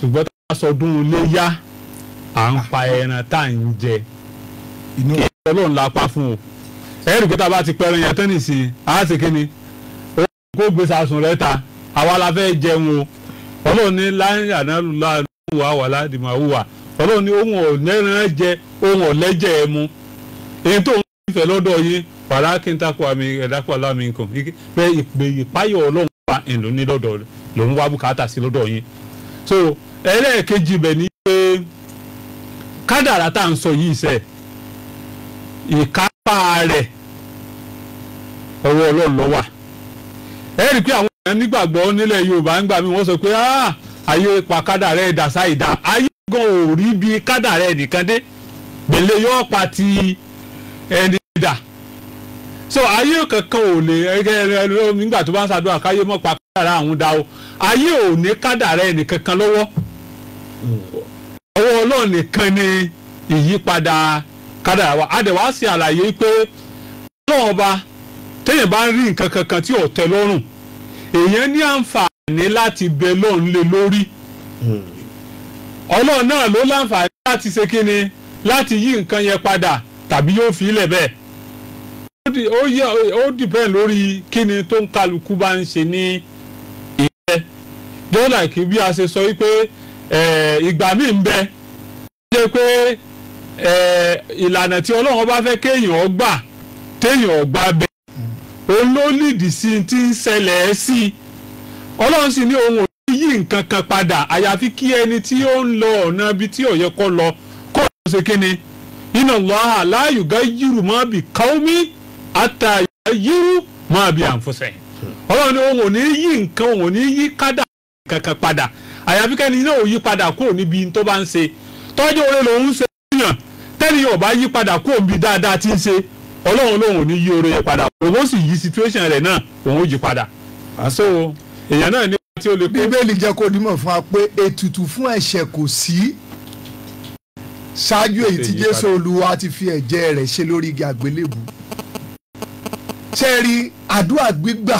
ṣùgbọ́n tá a sọdún iléyá à ń pa ẹran tá à ń jẹ kí Ọlọ́run la pa fún o ẹ̀rù pé tá a bá ti pẹ́ran yẹn tán nìsín á ṣe kí ni ó kó gbé sàsùn rẹ̀ ta àwa la fẹ́ jẹun o Ọlọ́run ní láyé ànálùlá wà wà ládìmọ̀ àwùwà Ọlọ́run ní ohun ọ̀lẹ́ran jẹ ohun ọ̀lẹ́jẹ̀ ẹ mu èyí tó ń fẹ́ lọ́dọ̀ yín wàrà kí n takò àmì ẹ̀dákọ̀ alámi nǹkan pé ìpáyọ̀ Ọlọ́run wà ìlú ní lọ́dọ̀ lòun wá bùkátà sí lọ́dọ̀ yín so ẹlẹ́ẹ̀kejì bẹ̀ ni pé kádàrá tá à ń sọ yìí sẹ́ ìkápá rẹ̀ ọwọ́ Ọlọ́run ló wà ẹ rí i pé àwọn èèyàn nígbàgbọ́ nílẹ̀ Yorùbá ń gbà mí wọ́n sọ pé ayé pa kádàrá ẹ̀ dàsá ìdá ayé gan ò rí bí kádàrá ẹ̀ nìkan dé gbèlè yóò pa ti ẹni dà so ayé kankan ò lè ẹgbẹ́ nígbà tó bá ń ṣàdúrà káyé mọ́ pa kádàrá àwọn dá o ayé ò ní kádàrá ẹ̀ nìkan kan lọ́wọ́ ọwọ́ Ọlọ́run nìkan ni ìyípadà kádàrá wa àdẹ̀wá sí àlàyé pé Ọlọ́run ọba téèyàn bá ń rí nǹkan kankan tí ò tẹ́ lọ́rùn èèyàn ní àǹfààní láti bẹ lọ́run lé lórí Ọlọ́run náà ló láǹfààní láti ṣe kíni láti yí nǹkan yẹn padà tàbí yóò fi ilẹ̀ bẹ́ẹ̀ ó dìpẹ́ lórí kíni tó ń kálukú bá ń ṣe ní ìfẹ́ dọ́là kí bí a ṣe sọ wípé ìgbà míì ń bẹ jẹ́ pé ìlànà tí Ọlọ́run bá fẹ́ kéèyàn gbà téèyàn gbà bẹ́ẹ̀ òun ló lìdí sí ti ń ṣẹlẹ̀ sí Ọlọ́run sì ní òun ò ní yí nǹkan kan padà àyàfi kí ẹni tí ó ń lọ ọ̀nà ibi tí ó yẹ kó lọ kó lọ ṣe kíni inna Allaha la yughayyiru ma bi qawmin hatta yughayyiru ma bi anfusihim Ọlọ́run ní òun ò ní yí nǹkan òun ò ní yí kádà kankan padà àyàfi kẹ́ni náà ò yí padà kúrò níbi tó bá ń ṣe tọ́jú oore lòun ń ṣe yàn tẹ́ni yóò bá yí padà kúrò níbi dáadáa tí ń ṣe Ọlọ́run lòun ò ní yí oore yẹn padà òun ó sì yí situation rẹ̀ náà òun ó yí padà àṣọ èèyàn náà ní tí ó lè kó. Bíbélì jẹ́ kó dímọ̀ fún wa pé ètùtù fún ẹ̀ṣẹ̀ kò sí ṣáájú èyí tí Jésù Olúwa ti fi ẹ̀jẹ̀ rẹ̀ ṣe lórí igi àgbélébù. ṣé ẹ rí àdúrà gbígbà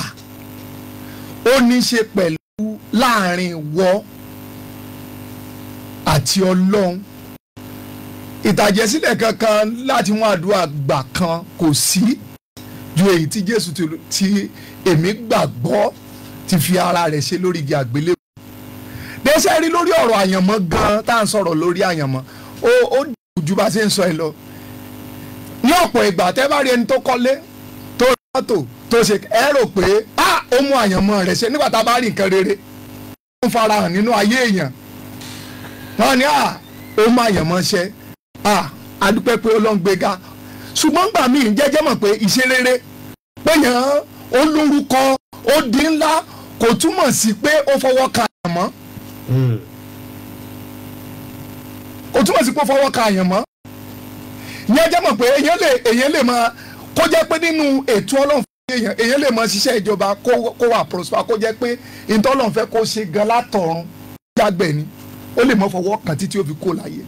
ó ní í ṣe pẹ̀lú láàrin wọ àti Ọlọ́run ìtàjẹ̀sílẹ̀ kankan láti wọn àdúrà gbà kan kò sí ju èyí tí Jésù ti èmi gbàgbọ́ ti fi ara rẹ̀ ṣe lórí igi àgbélébùú. dẹ́sẹ̀ rí lórí ọ̀rọ̀ àyànmọ́ gan-an tá à ń sọ̀rọ̀ lórí àyànmọ́ ó ju bá ṣe ń sọ ẹ lọ. ní ọ̀pọ̀ ìgbà tẹ́ bá rí ẹni tó kọ́lé tó rí mọ́tò tó ṣe ẹ rò pé ó mú àyànmọ́ rẹ̀ ṣe nígbà tá a bá rí nǹkan rere ó ń farahàn nínú ayé èèyàn. wọ́n ní ó mú àyànmọ́ ṣe adúpẹ́ pé ó lọ́n gbéga ṣùgbọ́n gbà mí jẹ́jẹ́ mọ̀ pé ìṣe rere péyàn ó lórúkọ ó di ńlá kò túmọ̀ sí pé ó fọwọ́ ka àyàn mọ́ kò túmọ̀ sí pé ó fọwọ́ ka àyàn mọ́ ìyẹn jẹ́ mọ̀ pé èèyàn lè máa kó jẹ́ pé nínú ètò Ọlọ́run fún èèyàn lè máa ṣiṣẹ́ ìjọba kó wà prosper kó jẹ́ pé ìtọ́ Ọlọ́run fẹ́ kó ṣe gan látọ̀run jágbẹ̀ ni ó lè mọ́ fọwọ́ kàn títí ó fi kó láyé.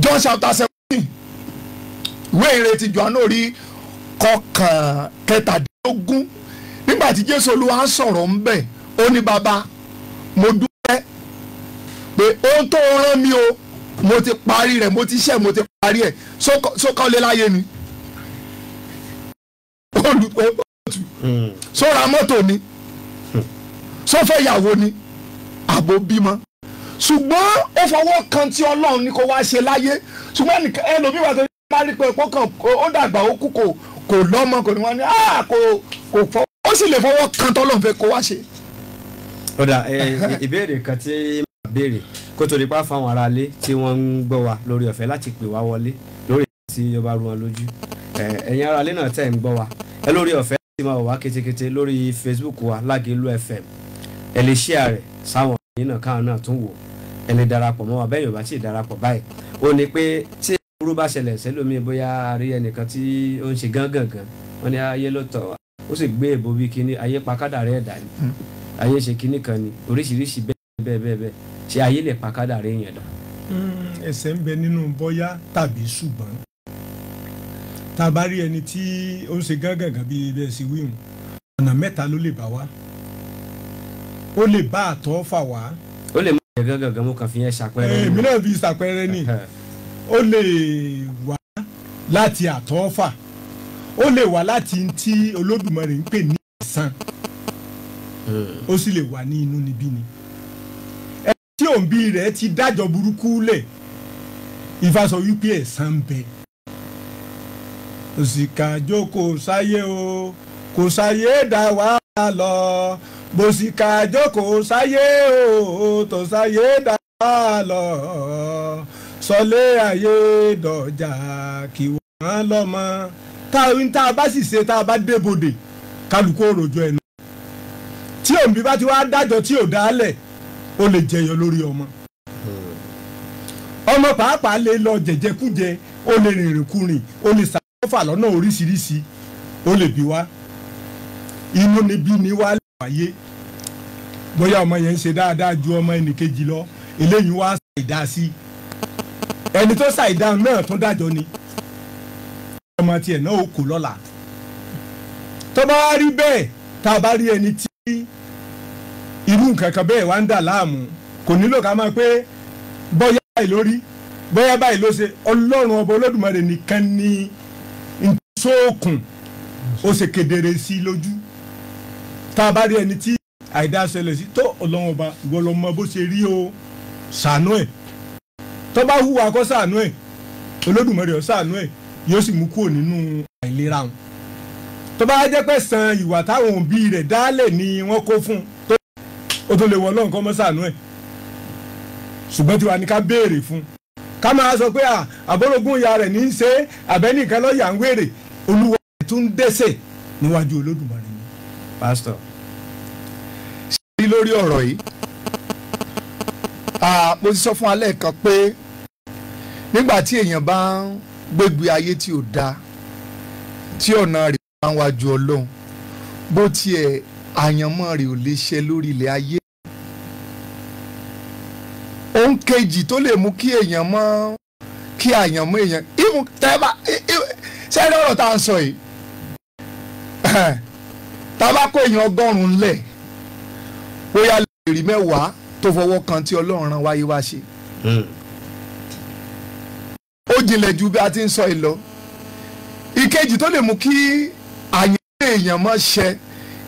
John chapter 17 ìwé ìrètí Jòhánù orí kẹtàdínlógún nígbà tí Jésù Olúwa ń sọ̀rọ̀ ń bẹ̀ ó ní bàbá mo dúpẹ́ pé pé ohun tó rán mi o mo ti parí rẹ̀ mo ti ṣe mo ti parí ẹ̀ sókàn lé láyé ni sóra mọ́tò ni sófẹ́ ìyàwó ni àbò bímọ ṣùgbọ́n ó fọwọ́ kan tí Ọlọ́run ní kó wá ṣe láyé ṣùgbọ́n ẹlòmíwà tó bá rí pé epo kan ó dàgbà ó kú kò lọ́mọ kò ní wọ́n ní kò fọwọ́ ó sì lè fọwọ́ kan tọ́lọ́run fẹ́ kó wá ṣe. ó dà ìbéèrè kan tí màá béèrè kó tó di pa fáwọn aráalé tí wọ́n ń gbọ́ wa lórí ọ̀fẹ́ láti pè wá wọlé lórí tí ó bá rú wọn lójú ẹ̀yin aráalé náà tẹ̀ ń gbọ́ wa ẹ lórí ọ̀fẹ́ tí máa wà kétékété lórí Facebook wa Lágelú FM ẹ lè share rẹ̀ sáwọn ẹ̀yin náà káwọn náà tún wò ẹ lè darapọ̀ mọ́ wa bẹ́ẹ̀ yóò bá sì darapọ̀ báyìí ó ní pé tí burú bá ṣẹlẹ̀ sẹ́lómi bóyá rí ẹnìkan tí ó ń ṣe gángan wọ́n ní ayé ló tọ̀ wá ó sì gbé èbó bí kíní ayé pa kádàrá ẹ̀dá ni ayé ṣe kíní kan ni oríṣiríṣi bẹ́ẹ̀ ṣe ayé lè pa kádàrá èèyàn dà. ẹsẹ̀ ń bẹ nínú bóyá tàbí ṣùgbọ́n tá a bá rí ẹni tí ó ń ṣe gángan bíi bẹ́ẹ̀ sí wíwùn ọ̀nà mẹ́ta ló lè bá wá ó lè bá àtọ̀ fà wá. ó lè má jẹ gángan mo kàn fi yẹn ṣàpẹẹrẹ. èmi náà fi ṣàpẹẹrẹ ni ó lè wá láti àtọ̀ fà ó lè wá láti tí Olódùmarè ń pè ní ẹ̀san ó sì lè wà ní inú níbí ni ẹni tí òǹbí rẹ̀ ti dájọ́ burúkú lẹ̀ Ifá sọ wípé ẹ̀san ń bẹ òṣìkà jókòó sáyé o kò sáyé dá wàhálà lọ bòṣìkà jókòó sáyé o tó sáyé dá wàhálà lọ sọlé ayé dọjà kí wọ́n lọ́mọ tá a bá sì ṣe tá a bá débòde kálukú òròjọ ẹnu tí òǹbí bá ti wá dájọ́ tí ò dálẹ̀ ó lè jẹyọ lórí ọmọ pàápàá lè lọ jẹjẹkújẹ ó lè rìnrìnkúrìn ó lè ṣàkófà lọ́nà oríṣiríṣi ó lè bí wá inú níbí ni wá lè wáyé bóyá ọmọ yẹn ń ṣe dáadáa ju ọmọ ẹnìkejì lọ eléyìí wá ṣàìdá sí ẹni tó ṣàìdá náà tún dájọ́ ni ọmọ tiẹ̀ náà ó kó lọ́la tó bá rí bẹ́ẹ̀ tá a bá rí ẹni tí irú nǹkan kan bẹ́ẹ̀ wá ń dà láàmú kò nílò ká máa pé bóyá báyìí lórí bóyá báyìí ló ṣe Ọlọ́run ọba Olódùmarè nìkan ní sóòkùn ó ṣe kedere sí lójú tá a bá rí ẹni tí àìdá ṣẹlẹ̀ sí tó Ọlọ́run ọba ìwọ ló mọ bó ṣe rí o ṣàánú ẹ̀ tó bá hùwà kó ṣàánú ẹ̀ Olódùmarè ó ṣàánú ẹ̀ yóò sì mú kúrò nínú àìlera wọn tó bá jẹ́ pé san ìwà táwọn òbí rẹ̀ dálẹ̀ ni wọ́n kó fún tó ó tó lè wọ Ọlọ́run kó mọ́ ṣàánú ẹ̀ ṣùgbọ́n tiwa ni ká béèrè fún ká máa sọ pé àbólógún ìyá rẹ̀ ní í ṣe àbẹ́nìkan lọ́ọ̀yà ń wèrè Olúwa rẹ̀ tún dẹ́ṣẹ̀ níwájú Olódùmarè ni. pásítọ̀. sí lórí ọ̀rọ̀ yìí mo ti sọ fún alẹ́ kan pé nígbà tí èèyàn bá ń gbégbé ayé tí ò dáa tí ọ̀nà rẹ̀ bá ń wájú Ọlọ́run bó tiẹ̀ àyànmọ́ rẹ̀ ò lè ṣe lórí ilẹ̀ ayé. ohun kejì tó lè mú kí èèyàn mọ́ kí àyànmọ́ èèyàn ìmú tẹ́bà sẹ́ni ọ̀rọ̀ tá à ń sọ yìí tábà kó èèyàn 100 lẹ̀ bóyá lè rí 10 tó fọwọ́ kan tí Ọlọ́run rán wáyé wá ṣe. ó jinlẹ̀ ju bí a ti ń sọ yìí lọ. ìkejì tó lè mú kí àyànmọ́ èèyàn mọ́ ṣẹ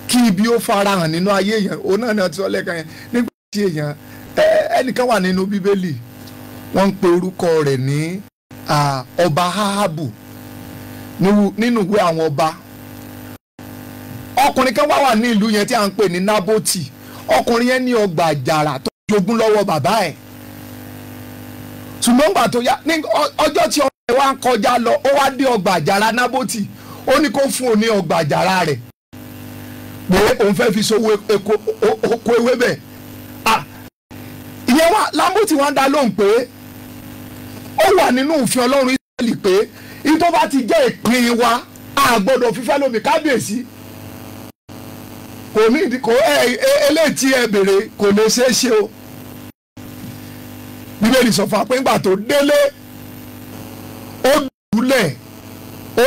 kí ibi ó farahàn nínú ayé èèyàn òun náà ni ọtí ọlẹ́kan yẹn nígbà tí èèyàn ẹnìkan wà nínú Bíbélì wọ́n ń pe orúkọ rẹ̀ ní ọba Áhábù nínú ìwé àwọn ọba. ọkùnrin kan wà ní ìlú yẹn tí a ń pè ní Nábótì ọkùnrin yẹn ní ọgbà àjàrà tó jogún lọ́wọ́ bàbá ẹ̀ ṣùgbọ́n gbà tó yá ní ọjọ́ tí ọmọ ẹ̀ wá ń kọjá lọ ó wá dé ọgbà àjàrà Nábótì ó ní kó fún òun ní ọgbà àjàrà rẹ̀ pé òun fẹ́ fi sowó oko ewébẹ̀ ìyẹn wà Nábótì wá ń dá lóhùn pé ó wà nínú òfin Ọlọ́run Ísírẹ́lì pé ìtọ́ bá ti jẹ́ ìpín wa a gbọ́dọ̀ fífẹ́ lómi kábíyèsí kò ní ìdí kò eléyìí tí ẹ bèrè kò lè ṣeé ṣe o. Bíbélì sọ fún wa pé ńgbà tó délé ó dùúlẹ̀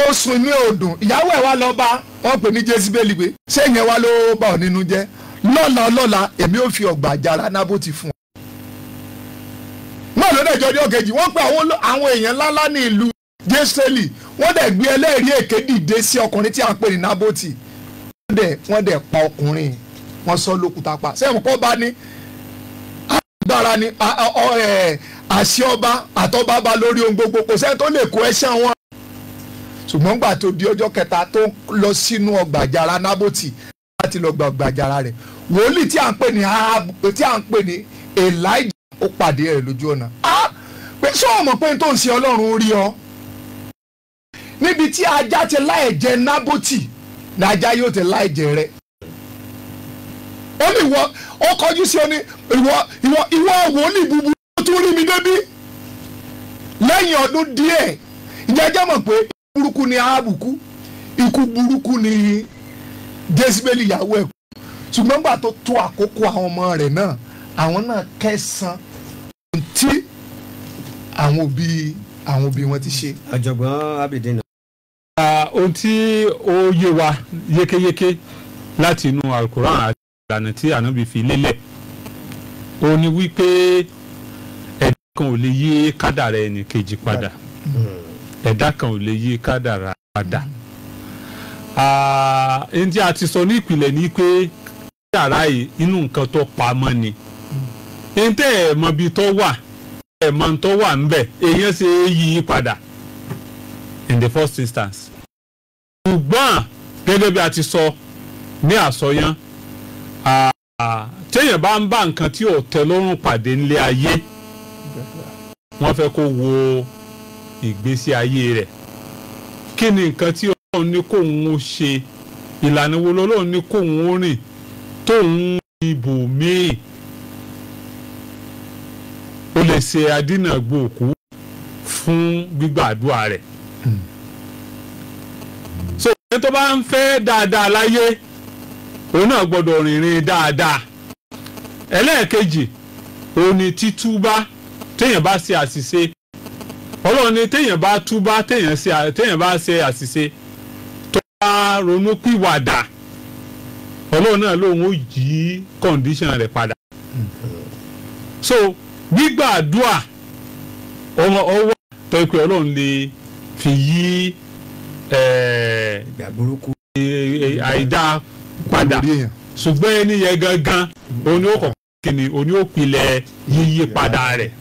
ó sun ní odùn ìyàwó ẹ̀ wá lọ bá wọn pè ní Jésíbélì pé ṣé ìyẹn wá ló bà ọ́ nínú jẹ́ lọ́la èmi ò fi ọgbà àjàrà Nábótì fún ọ. kẹjọ ọjọ́ kejì wọ́n pe àwọn èèyàn ńláńlá ní ìlú Jésírẹ́lì wọ́n dẹ̀ gbé ẹlẹ́rìí èké dìde sí ọkùnrin tí a ń pè ní Nábótì wọ́n dẹ̀ pa ọkùnrin wọ́n sọ lókùúta pa sẹ́wọ̀n kọ́ bá ní agbára ní àṣẹ ọba àtọ́ba bá lórí ohun gbogbo kò sẹ́ni tó lè kó ẹṣẹ́ wọn. ṣùgbọ́n gbà tó di ọjọ́ kẹta tó lọ sínú ọgbà àjàrà Nábótì láti lọ gba ọgbà àjàrà rẹ̀ wòlíì tí à ń pè ní Elijah ó pàdé rẹ̀ lójú ọ̀nà. pé ṣé o mọ̀ pé tó ń ṣe Ọlọ́run rí ọ níbi tí ajá ti láìjẹ Nábótì ní ajá yóò ti láìjẹ rẹ̀. ó ní ìwọ ó kọjú sí ọ ní ìwọ wòlíì búburú ó tún rí mi débí lẹ́yìn ọdún díẹ̀ ìjẹ́jẹ́ mọ̀ pé burúkú ni Áhábù ikú burúkú ni Jésíbélì ìyàwó ẹ̀ kú ṣùgbọ́n gbà tó tó àkókò àwọn ọmọ rẹ̀ náà àwọn náà kẹsàn tí àwọn òbí wọn ti ṣe. ọ̀jọ̀gbọ́n Abidin. ohun tí ó yé wa yékéyéké láti inú Al-Qur'an àti ìlànà tí ànábì fi lélẹ̀ ó ní wípé ẹ̀dá kan ò lè yí kádàrá ẹnì kejì padà ẹ̀dá kan ò lè yí kádàrá padà. ẹni tí a ti sọ ní ìpìlẹ̀ ni pé kádàrá yìí inú nǹkan tó pamọ́ ni ẹni tẹ́ ẹ̀ mọ ibi tó wà ẹ̀ mọ tó wà ńbẹ̀ èèyàn ṣe é yí padà in the first instance. ṣùgbọ́n gẹ́gẹ́ bí a ti sọ ní àsọyán téèyàn bá ń bá nǹkan tí ò tẹ́ lọ́rùn pàdé nílé ayé wọ́n fẹ́ kó wo ìgbésí ayé rẹ̀ kí ni nǹkan tí Ọlọ́run ní kóun ó ṣe ìlànà wo lọ́lọ́run ní kóun ó rìn tóun ibò míì ó lè ṣe adínàgbò òkú fún gbígbàdúrà rẹ̀. so ẹni tó bá ń fẹ́ dáadáa láyé òun náà gbọ́dọ̀ rìnrìn dáadáa. ẹlẹ́ẹ̀kejì òun ni títúbá téèyàn bá ṣe àṣìṣe Ọlọ́run ní téèyàn bá túbá téèyàn bá ṣe àṣìṣe tó bá ronú pìwàdà Ọlọ́run náà lòun ó yí kọ́ndíṣàn rẹ̀ padà. so gbígbàdúà ọwọ́ tó pé Ọlọ́run lè fi yí àìdá padà ṣùgbọ́n ẹni yẹn gangan òní ó kọ̀ọ̀kan kìíní òní ó pilẹ̀ yíyí padà rẹ̀.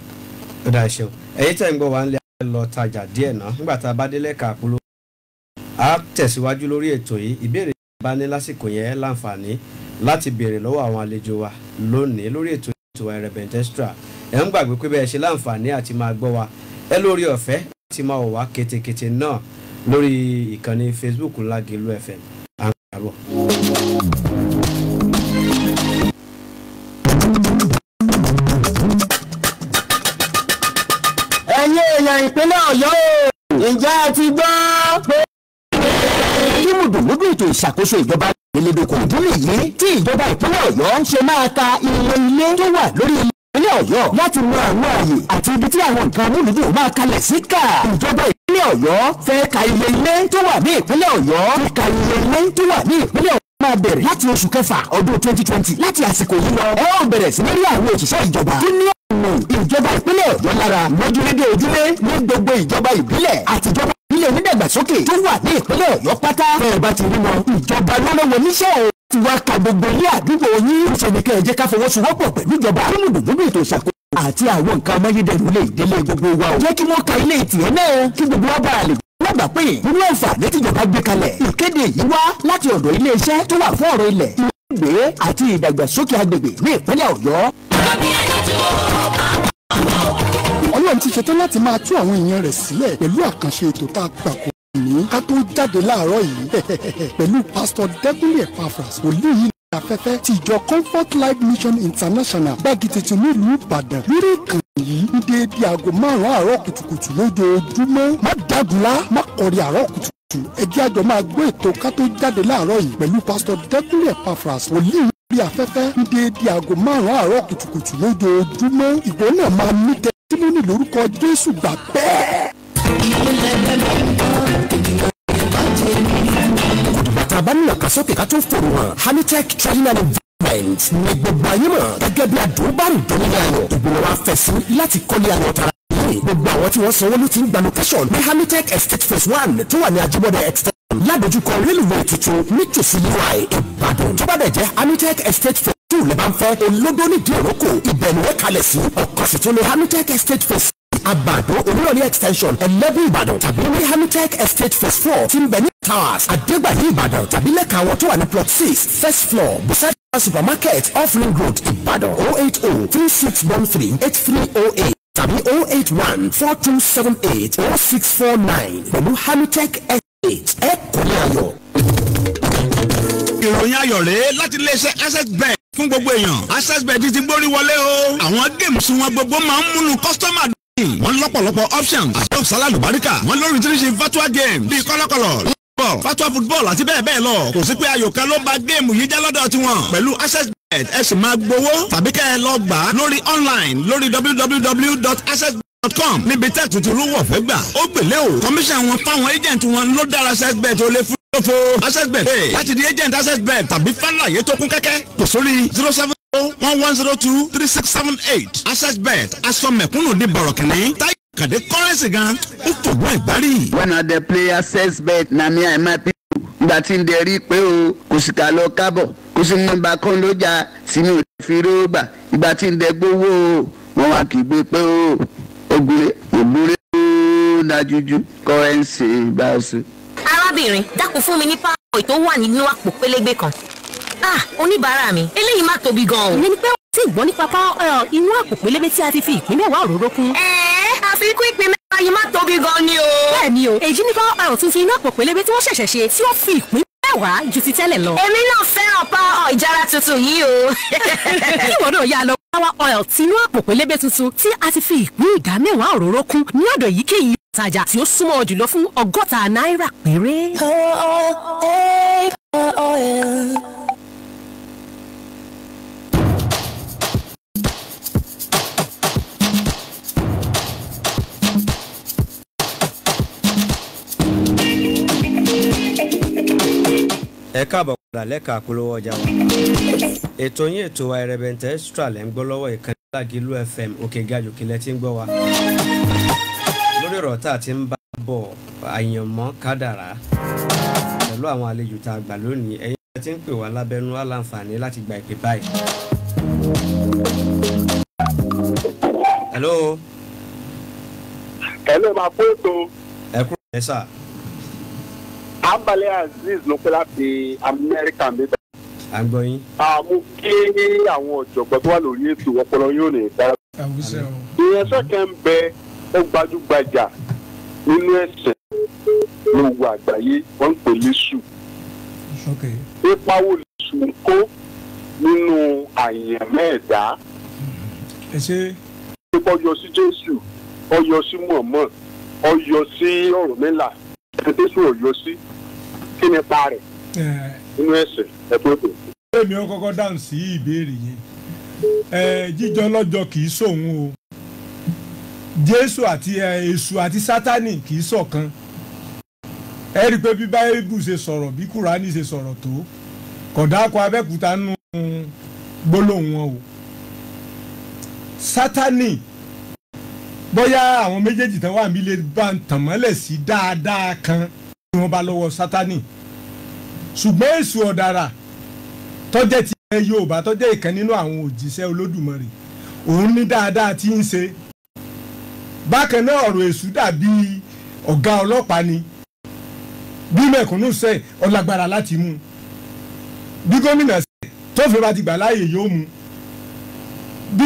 ó dáa ṣeun ẹ̀yin tẹ́ ń gbọ́ wá ń lé lọ tajà díẹ̀ náà nígbà tá a bá délé kàpolo a tẹ̀síwájú lórí ètò yìí ìbéèrè bá ní lásìkò yẹn láǹfààní láti béèrè lọ́wọ́ àwọn àlejò wa lónìí lórí ètò Ẹrẹ̀bẹ̀ntẹ̀ Extra ẹ̀ ń gbàgbé pé bẹ́ẹ̀ ṣe láǹfààní àti máa gbọ́ wa ẹ lórí ọ̀fẹ́ àti máa wọ̀ wá ketekete náà lórí ìkànnì Facebook Lágelú FM à ń gbàgbọ́. ẹ̀yin èèyàn ìpínlẹ̀ Ọ̀yọ́ ǹjẹ́ ẹ ti gbọ́ pé kí mùdùmùdù ètò ìṣàkóso ìjọba ìlédokò ìdílé yìí tí ìjọba ìpínlẹ̀ Ọ̀yọ́ ṣe máa ka iye ilé tó wà lórí ìpínlẹ̀ Ọ̀yọ́ láti mọ àwọn ààyè àti ibi tí àwọn nǹkan amúlùdùn máa kalẹ̀ sí kà. ìjọba ìpínlẹ̀ Ọ̀yọ́ fẹ́ ka iye ilé tó wà ní ìpínlẹ̀ Ọ̀yọ́ kíka iye ilé tó wà ní ìpínlẹ̀ Ọ̀yọ́ máa bẹ̀rẹ̀ láti oṣù kẹfà ọdún 2020 láti àsìkò yìí lọ ẹ ó bẹ̀rẹ̀ sí ní rí àwọn òṣìṣẹ́ ìjọba tó ní ìjọba ìpínlẹ̀ Ọ̀yọ́ lára lójúlédé ojúlé ní gbogbo ìjọba ìbílẹ̀ àtijọba ìbílẹ̀ onídàgbàsókè tó wà ní ìpínlẹ̀ Ọ̀yọ́ pátá bẹ́ẹ̀ bá ti rí wọn ìjọba lọ́wọ́ níṣẹ́ o ti wá ka gbogbo ilé àdúgbò yín ṣèǹkẹ́ ẹ jẹ́ ká fọwọ́sowọ́pọ̀ pẹ̀lú ìjọba múlùdùnmú ètò ìṣàkóso àti àwọn nǹkan amáyédẹrùn lè délé gbogbo wa o jẹ́ kí wọ́n ka ilé ìtìyẹn náà kí gbogbo wa bá a lè gbà pé nínú àǹfààní tíjọba gbé kalẹ̀ ìkéde yìí wá láti ọ̀dọ̀ iléeṣẹ́ tó wà fún ọ̀rọ̀ ilẹ̀ ìgbé àti ìdàgbàsókè agbègbè ní ìpínlẹ̀ Ọ̀yọ́. Ọlọ́run ti ṣetán láti máa tú àwọn èèyàn rẹ̀ sílẹ̀ pẹ̀lú àkànṣe ètò tá a gbà kó ní ká tó jáde láàárọ̀ yìí pẹ̀lú pásítọ̀ Dẹ́kúnlé Epaphras wòlíì yìí afẹ́fẹ́ ti ìjọ Comfort Life Mission International gbági tuntun nílùú Ìbàdàn lórí ìkànnì yìí ní déédéé aago 5 àárọ̀ kùtùkùtù lójoojúmọ́ má dàgùlá má kọrí àárọ̀ kùtùkùtù ẹ jẹ́ àjọ máa gbọ́ ètò ká tó jáde láàárọ̀ yìí pẹ̀lú pásítọ̀ Dẹ́kúnlé Epaphras wòlíì lórí afẹ́fẹ́ ní déédéé aago 5 àárọ̀ kùtùkùtù lójoojúmọ́ ìwọ náà máa ní tẹ́símọ́nì lórúkọ Jésù gbà bẹ́ẹ̀. bàtà bá nílò kásókè ká tó fòrò hàn Hanitech Training and Environment ní gbogbo ayé mọ̀ gẹ́gẹ́ bí àdúgbàrún tó nílẹ̀ ayọ̀ ìgbìmọ̀ wa fẹ̀ sí láti kọ́lé àwọn tara lónìí gbogbo àwọn tí wọ́n sanwó ló ti ń gba location ní Hamitech Estate phase 1 tó wà ní Ajibode extension ládojúkọ railway tuntun nítòsí UI Ìbàdàn. tó bá dẹ̀ jẹ́ Hamitech Estate phase 2 lè bá ń fẹ́ olódó nídìí òrókò ìbẹ̀rù rẹ̀ kalẹ̀ sí ọkọ̀ sì tún ní Hamitech Estate phase Àbàdo Olúyọ̀lé extension 11 Ìbàdàn tàbí ní Hamitech Estate phase 4 tí ń bẹ ní Towers Adégbàyí Ìbàdàn tàbí lẹ́ka àwọn tó wà ní plot 6 first floor beside supermarket off Ring Road Ìbàdàn 080-3613-8308 tàbí 081-4278-0649 pẹ̀lú Hamitech Estate ẹ̀kọ́lé ayọ̀. ìròyìn ayọ̀ rèé láti iléeṣẹ́ Access Bank fún gbogbo èèyàn. Access Bank ti gbórí wọlé o. àwọn games wọn gbogbo máa ń múnú kọ́sítọ́mà dùn. wọ́n lọ́pọ̀lọpọ̀ options. àti sálàlù báríkà. wọ́n lórí tíríṣì virtual game bíi kọ́lọ́kọ́lọ́ virtual football àti bẹ́ẹ̀ bẹ́ẹ̀ lọ. kò sí pé ayò kan ló ba géèmù yìí jẹ́ lọ́dọ̀ tiwọn. pẹ̀lú Access Bank ẹ sì máa gbowó tàbí kẹ́ ẹ lọ gbà á lórí online lórí www.accessbank.com níbi tẹ́ tuntun ló wọ̀ fẹ́ gbà. ó gbèlè o commission wọn fáwọn agent wọn ló dára Access Bank tó lé fún lófo. Access Bank láti di agent Access Bank tàbí fàlàyé tó kún kẹ́kẹ́ kò sórí 070-1102-3678. Access Bank aṣọ mẹ̀kúnnù ní bọ̀rọ̀kìnní táyà kàdé kọ́rẹ́nsì gan ó fògbọ́n ìgbárí. when I dey play Access Bank na me and my people ìgbà tí ń dẹ̀rí pé o kò sì kà lọ kábọ̀ kò sì mú ibà kan ló jà sínú fi róògbà ìgbà tí ń dẹ gbowó o wọn wá kì í gbé pé o ògùrè ó dájújú kọ́rẹ́nsì ìgbàsù. arábìnrin dákun fún mi ní pápá tó wà nínú àpò pélébé kan. oníbàárà mi eléyìí má tóbi gan o. ìyẹn ni pé wọ́n ti gbọ́ nípa power inú àpò pélébé tí a ti fi ìpín mẹ́wàá òróró kún. àfikún ìpín mẹ́wàá yìí má tóbi gan ni o. bẹ́ẹ̀ni o èyí ni power tuntun inú àpò pélébé tí wọ́n ṣẹ̀ṣẹ̀ ṣe tí ó fi ìpín mẹ́wàá ju ti tẹ́lẹ̀ lọ. èmi náà fẹ́ràn power ìjára tuntun yìí o. ìwọ náà yà lọ power oil tinú àpò pélébé tuntun tí a ti fi ìpín ìdá mẹ́wàá òróró kún ní ọ̀dọ̀ èyíkéyìí ìtajà tí ó súnmọ́ jùlọ fún $100 péré. ẹ káàbọ̀ padà lẹ́ka àpolówó ọjà wa. ètò yín ètò wa Ẹrẹ̀bẹ̀ntẹ̀ Extra lẹ́ ń gbọ́ lọ́wọ́ ìkànnì Lágìlú FM òkè gàjò kílẹ̀ tí ń gbọ́ wa. lórí ọ̀rọ̀ tá a ti ń bá bọ̀ àyànmọ́ kádàrá pẹ̀lú àwọn àlejò tá a gbà lónìí ẹ̀yin tí ń pè wá lábẹ́nú aláǹfààní láti gba ìpè báyìí. hello. hello máa kó ètò. ẹ kúrò ẹ sà. Ambale Aziz ló pẹ́ láti Amẹ́ríkà níbẹ̀. à ń gbọ́ yín. mo kí àwọn ọ̀jọ̀gbọ́n tó wà lórí ètò ọpọlọ yóò ní dára. ìrẹsẹ̀ kan ń bẹ ó gbajúgbajà nínú ẹ̀sẹ̀ gbogbo àgbáyé wọ́n ń pè lésù. ipa wo lésù ń kó nínú àyànmọ́ ẹ̀dá. ipa ọyọ sí Jésù ọyọ sí Muhammad ọyọ sí Ọ̀rúnmìlà ẹ̀ẹ́dẹ́sù ọyọ sí kí ni pa rẹ̀ nínú ẹ̀sẹ̀ ẹ̀tọ́ ètò. èmi ò kọ́kọ́ dáhùn sí ìbéèrè yẹn jíjọ lọ́jọ́ kì í sòun o Jésù àti Èṣù àti Sátánì kì í ṣọ̀kan ẹ rí i pé bí Báíbù ṣe sọ̀rọ̀ bí Kùránì ṣe sọ̀rọ̀ tó kọ̀dákọ̀ Abẹ́òkúta nù gbólóhùn wọn o Sátánì bóyá àwọn méjèèjì tán wà mí lè bá ń tàn mọ́lẹ̀ sí dáadáa kan tí wọ́n bá lọ́wọ́ Sátánì ṣùgbọ́n Èṣù ọ̀dàrà tọ́jẹ́ ti ẹ Yorùbá tọ́jẹ́ ìkan nínú àwọn òjíṣẹ́ Olódùmarè òun ní dáadáa tí ń ṣe bákan náà ọ̀rọ̀ Èṣù dàbí ọ̀gá ọlọ́pàá ni bí mẹ̀kúnnù ṣe ọlágbára láti mú bí gómìnà ṣe tófin bá ti gbà láàyè yóò mú bí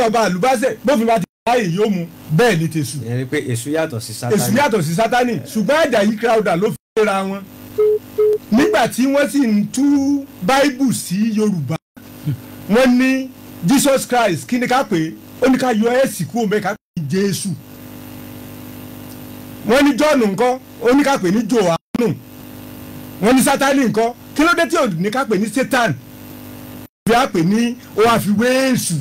ọba àlùbáṣẹ bófin bá ti gbà láàyè yóò mú bẹ́ẹ̀ ni tèṣù. ìyẹn ni pé Èṣù yàtọ̀ sí Sátánì. Èṣù yàtọ̀ sí Sátánì ṣùgbọ́n Àjàyí Crowther ló fi ra wọn nígbà tí wọ́n sì ń tú Báíbù sí Yorùbá wọ́n ní Jesus Christ kí ni ká pè é ó ní ká yọ ẹ̀sì kúrò mẹ́ ká pè é Jésù wọ́n ní John ńkọ́ ó ní ká pè ní Jòhánù wọ́n ní Sátánì ńkọ́ kí ló dé tí ò ní ká pè ní Satan bí a pè ní ó wá fi wé Èṣù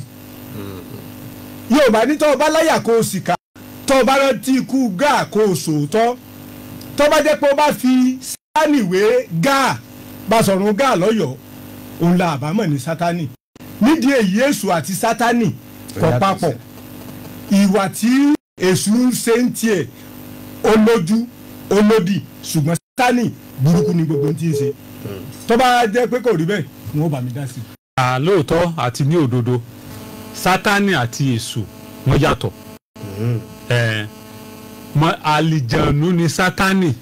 Yorùbá ní tọ́ ọba láyà kó o sì ká tọ́ ọba rántí ikú Gáà kó o sòótọ́ tọ́ bá jẹ́ pé ó bá fi Sátánì wé Gáà bá sọ̀rọ̀ Gáà lọ́yọ̀ọ́ òun la àbámọ̀ ní Sátánì nídìí èyí Èṣù àti Sátánì kò papọ̀ ìwà tí èṣù ń ṣe ń tiẹ̀ olójú olódì ṣùgbọ́n Sátánì burúkú ni gbogbo tí ń ṣe tó bá jẹ́ pé kò rí bẹ́ẹ̀ wọ́n bá mi dá sí. lóòótọ́ àti ní òdodo Sátánì àti èṣù wọ́n yàtọ̀ àlìjànú ni Sátánì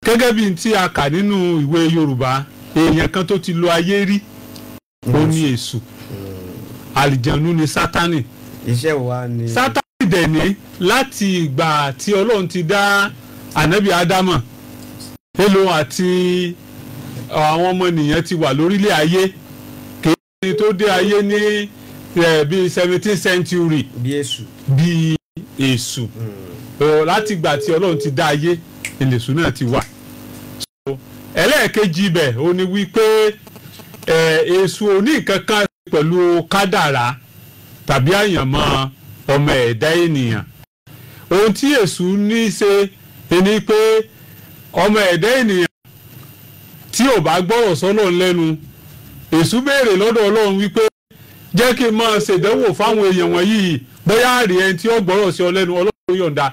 gẹ́gẹ́ bí tí a kà nínú ìwé Yorùbá èèyàn kan tó ti lo ayé rí ó ní èṣù àlìjànú ni Sátánì. iṣẹ́ wa ni. Sátánì dẹ̀ ní láti ìgbà tí Ọlọ́run ti dá ànábì Ádámọ̀ èlò àti àwọn ọmọnìyàn ti wà lórílẹ̀ ayé kìí tó dé ayé ní bíi 17th century bíi èṣù láti ìgbà tí Ọlọ́run ti dá ayé èlèṣù náà ti wà. ẹlẹ́ẹ̀kejì ibẹ̀ ó ní wípé èṣù ò ní nǹkan kan pẹ̀lú kádàrá tàbí àyànmọ́ ọmọ ẹ̀dá ènìyàn. ohun tí èṣù ní í ṣe ni pé ọmọ ẹ̀dá ènìyàn tí ò bá gbọ́rọ̀ sọ́nà lẹ́nu èṣù béèrè lọ́dọ̀ Ọlọ́run wípé jẹ́ kí n máa ṣèdánwò fáwọn èèyàn wọ̀nyí bóyá àrí ẹni tí ó gbọ́rọ̀ sí ọ lẹ́nu Ọlọ́run yọ̀ǹda.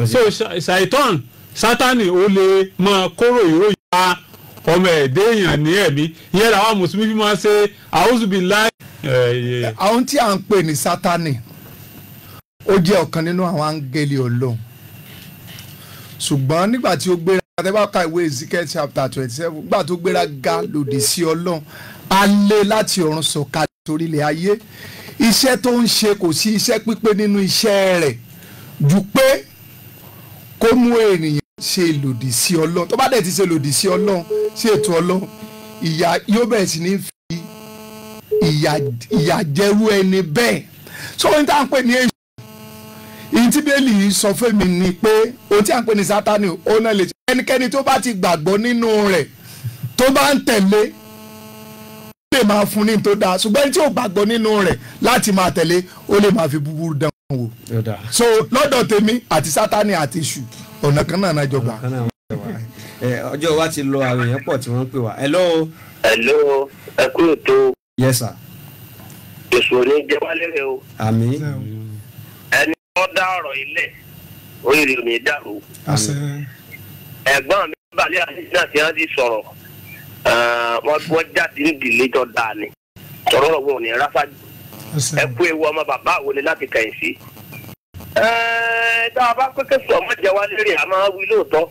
so ṣàìtàn Sátánì ó lè máa kóró ìròyìn bá ọmọ ẹ̀dá èèyàn ní ẹ̀mí ìyẹn làwọn mùsùlùmí fi máa ṣe àwùzùbíláì. àwọn tí à ń pè ní Sátánì ó jẹ́ ọ̀kan nínú àwọn áńgẹ́lì Ọlọ́run ṣùgbọ́n nígbà tí ó gbéra àtẹ́bàkà ìwé Ezekiel chapter 27 nígbà tó gbéra ga lòdì sí Ọlọ́run a lé láti ọ̀run sọ̀kalẹ̀ sórílẹ̀ ayé iṣẹ́ tó ń ṣe kò sí iṣẹ́ pípé nínú iṣẹ́ rẹ̀ ju pé kó mú ènìyàn ṣe lòdì sí Ọlọ́run tó bá dẹ̀ ti ṣe lòdì sí Ọlọ́run sí ètò Ọlọ́run ìyà yóò bẹ̀rẹ̀ sí ní fi ìyà jẹrú ẹni bẹ́ẹ̀ so ohun tí a ń pè ní èṣù ìyìn tí bẹ́ẹ̀lì yìí sọ fún mi ni pé ohun tí a ń pè ní Sátánì ó náà lè ṣe ẹnikẹ́ni tó bá ti gbàgbọ́ nínú rẹ̀ tó bá ń tẹ̀lé ó lè máa fún ní tó dáa ṣùgbọ́n ẹni tí ò gbàgbọ́ nínú rẹ̀ láti máa tẹ̀lé ó lè máa fi búburú dán wò so lọ́dọ̀ tèmi àti Sátánì àti èṣù ọ̀nà kan náà náà jọ gbà. ọjọ́ wa ti lọ àwọn èèyàn pọ̀ tí wọ́n ń pè wá. hello. ẹ kúrò tó. yes sir. èso ní jẹ́wálé o. àmín. ẹni wọ́n dá ọ̀rọ̀ ilẹ̀ oríire ò ní dàrú. ẹ̀gbọ́n mi balẹ̀ àti náà tí wọ́n ti sọ̀rọ̀ wọ́n jáde ní ìdílé tó dáa ni sọ̀rọ̀ wọn ò ní ráfájú. ẹ kú ewu ọmọ bàbá àwọn ni láti kẹ̀yìn sí. tá a bá pẹ́kẹ́ sọ ọmọ jẹ́wálé rẹ̀ a máa wí lóòótọ́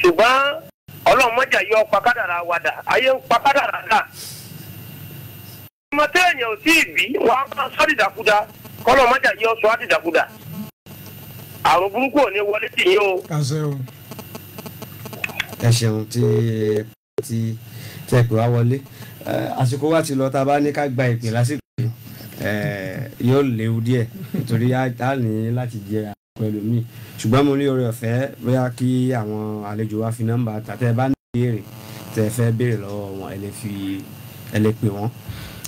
ṣùgbọ́n Ọlọ́run mọ́jà yọ pakádàrà wàdà ayé ń pakádàrà dà. ọmọ téèyàn ò tí ì bí wọn á máa sọ dìdàkudà kọ́lọ́ mọ́jà yọ sọ á dìdàkudà. àrùn burúkú ò ní wọlé tì yín o. ẹ ṣeun tí ẹ pè wá wọlé àsìkò wa ti lọ tá a bá ní ká gba ìpè lásìkò yóò léwu díẹ̀ nítorí a ní láti jẹ pẹ̀lú mi ṣùgbọ́n mo ní oore ọ̀fẹ́ bóyá kí àwọn àlejò wa fi nọ́mbà tàtẹ́ bá ní ìbéèrè tẹ́ fẹ́ béèrè lọ́wọ́ wọn ẹ lè pè wọ́n.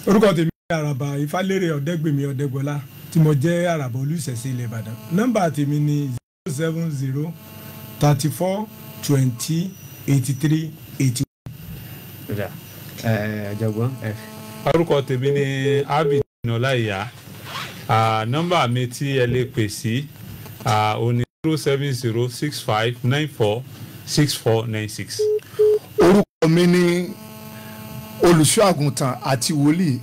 orúkọ tèmi ni àràbà ìfálérè ọ̀dẹ́gbèmí ọ̀dẹ́gbọ́lá tí mo jẹ́ àràbà olùṣẹ̀ṣẹ̀ ilẹ̀ Ìbàdàn nọ́mbà tèmi ni 070 34 20 83 81. ọ̀jọ̀gbọ́n. orúkọ tèmi ni Abid Ọláìyá nọ́mbà mi tí ẹ lè pè sí òní 07065946496. orúkọ mi ni olùṣọ́ àgùntàn àti wòlíì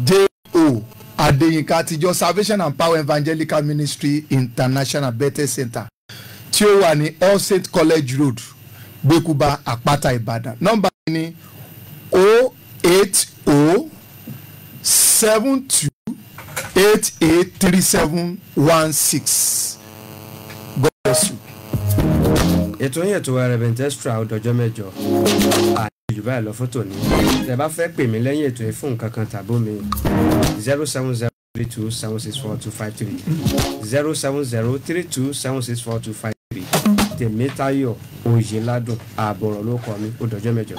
J.O. Adéyínká àtijọ́ Salvation and Power Evangelical Ministry International Bethel Center tí ó wà ní All Saints College Road Gbékúbá Àpáta Ìbàdàn nọ́mbà mi ni 08072883716. God bless you. ètò yẹn tó Reverend Extra ọdọjọ́ mẹ́jọ àjùjù báyìí lọ fótó ní ẹ bá fẹ́ pè mí lẹ́yìn ètò yìí fún nǹkan kan tàbí omi 07032764253 07032764253 Tèmítáyọ̀ Oyèládùn ààbọ̀rọ̀ ló kọ mi ó dọjọ́ mẹ́jọ.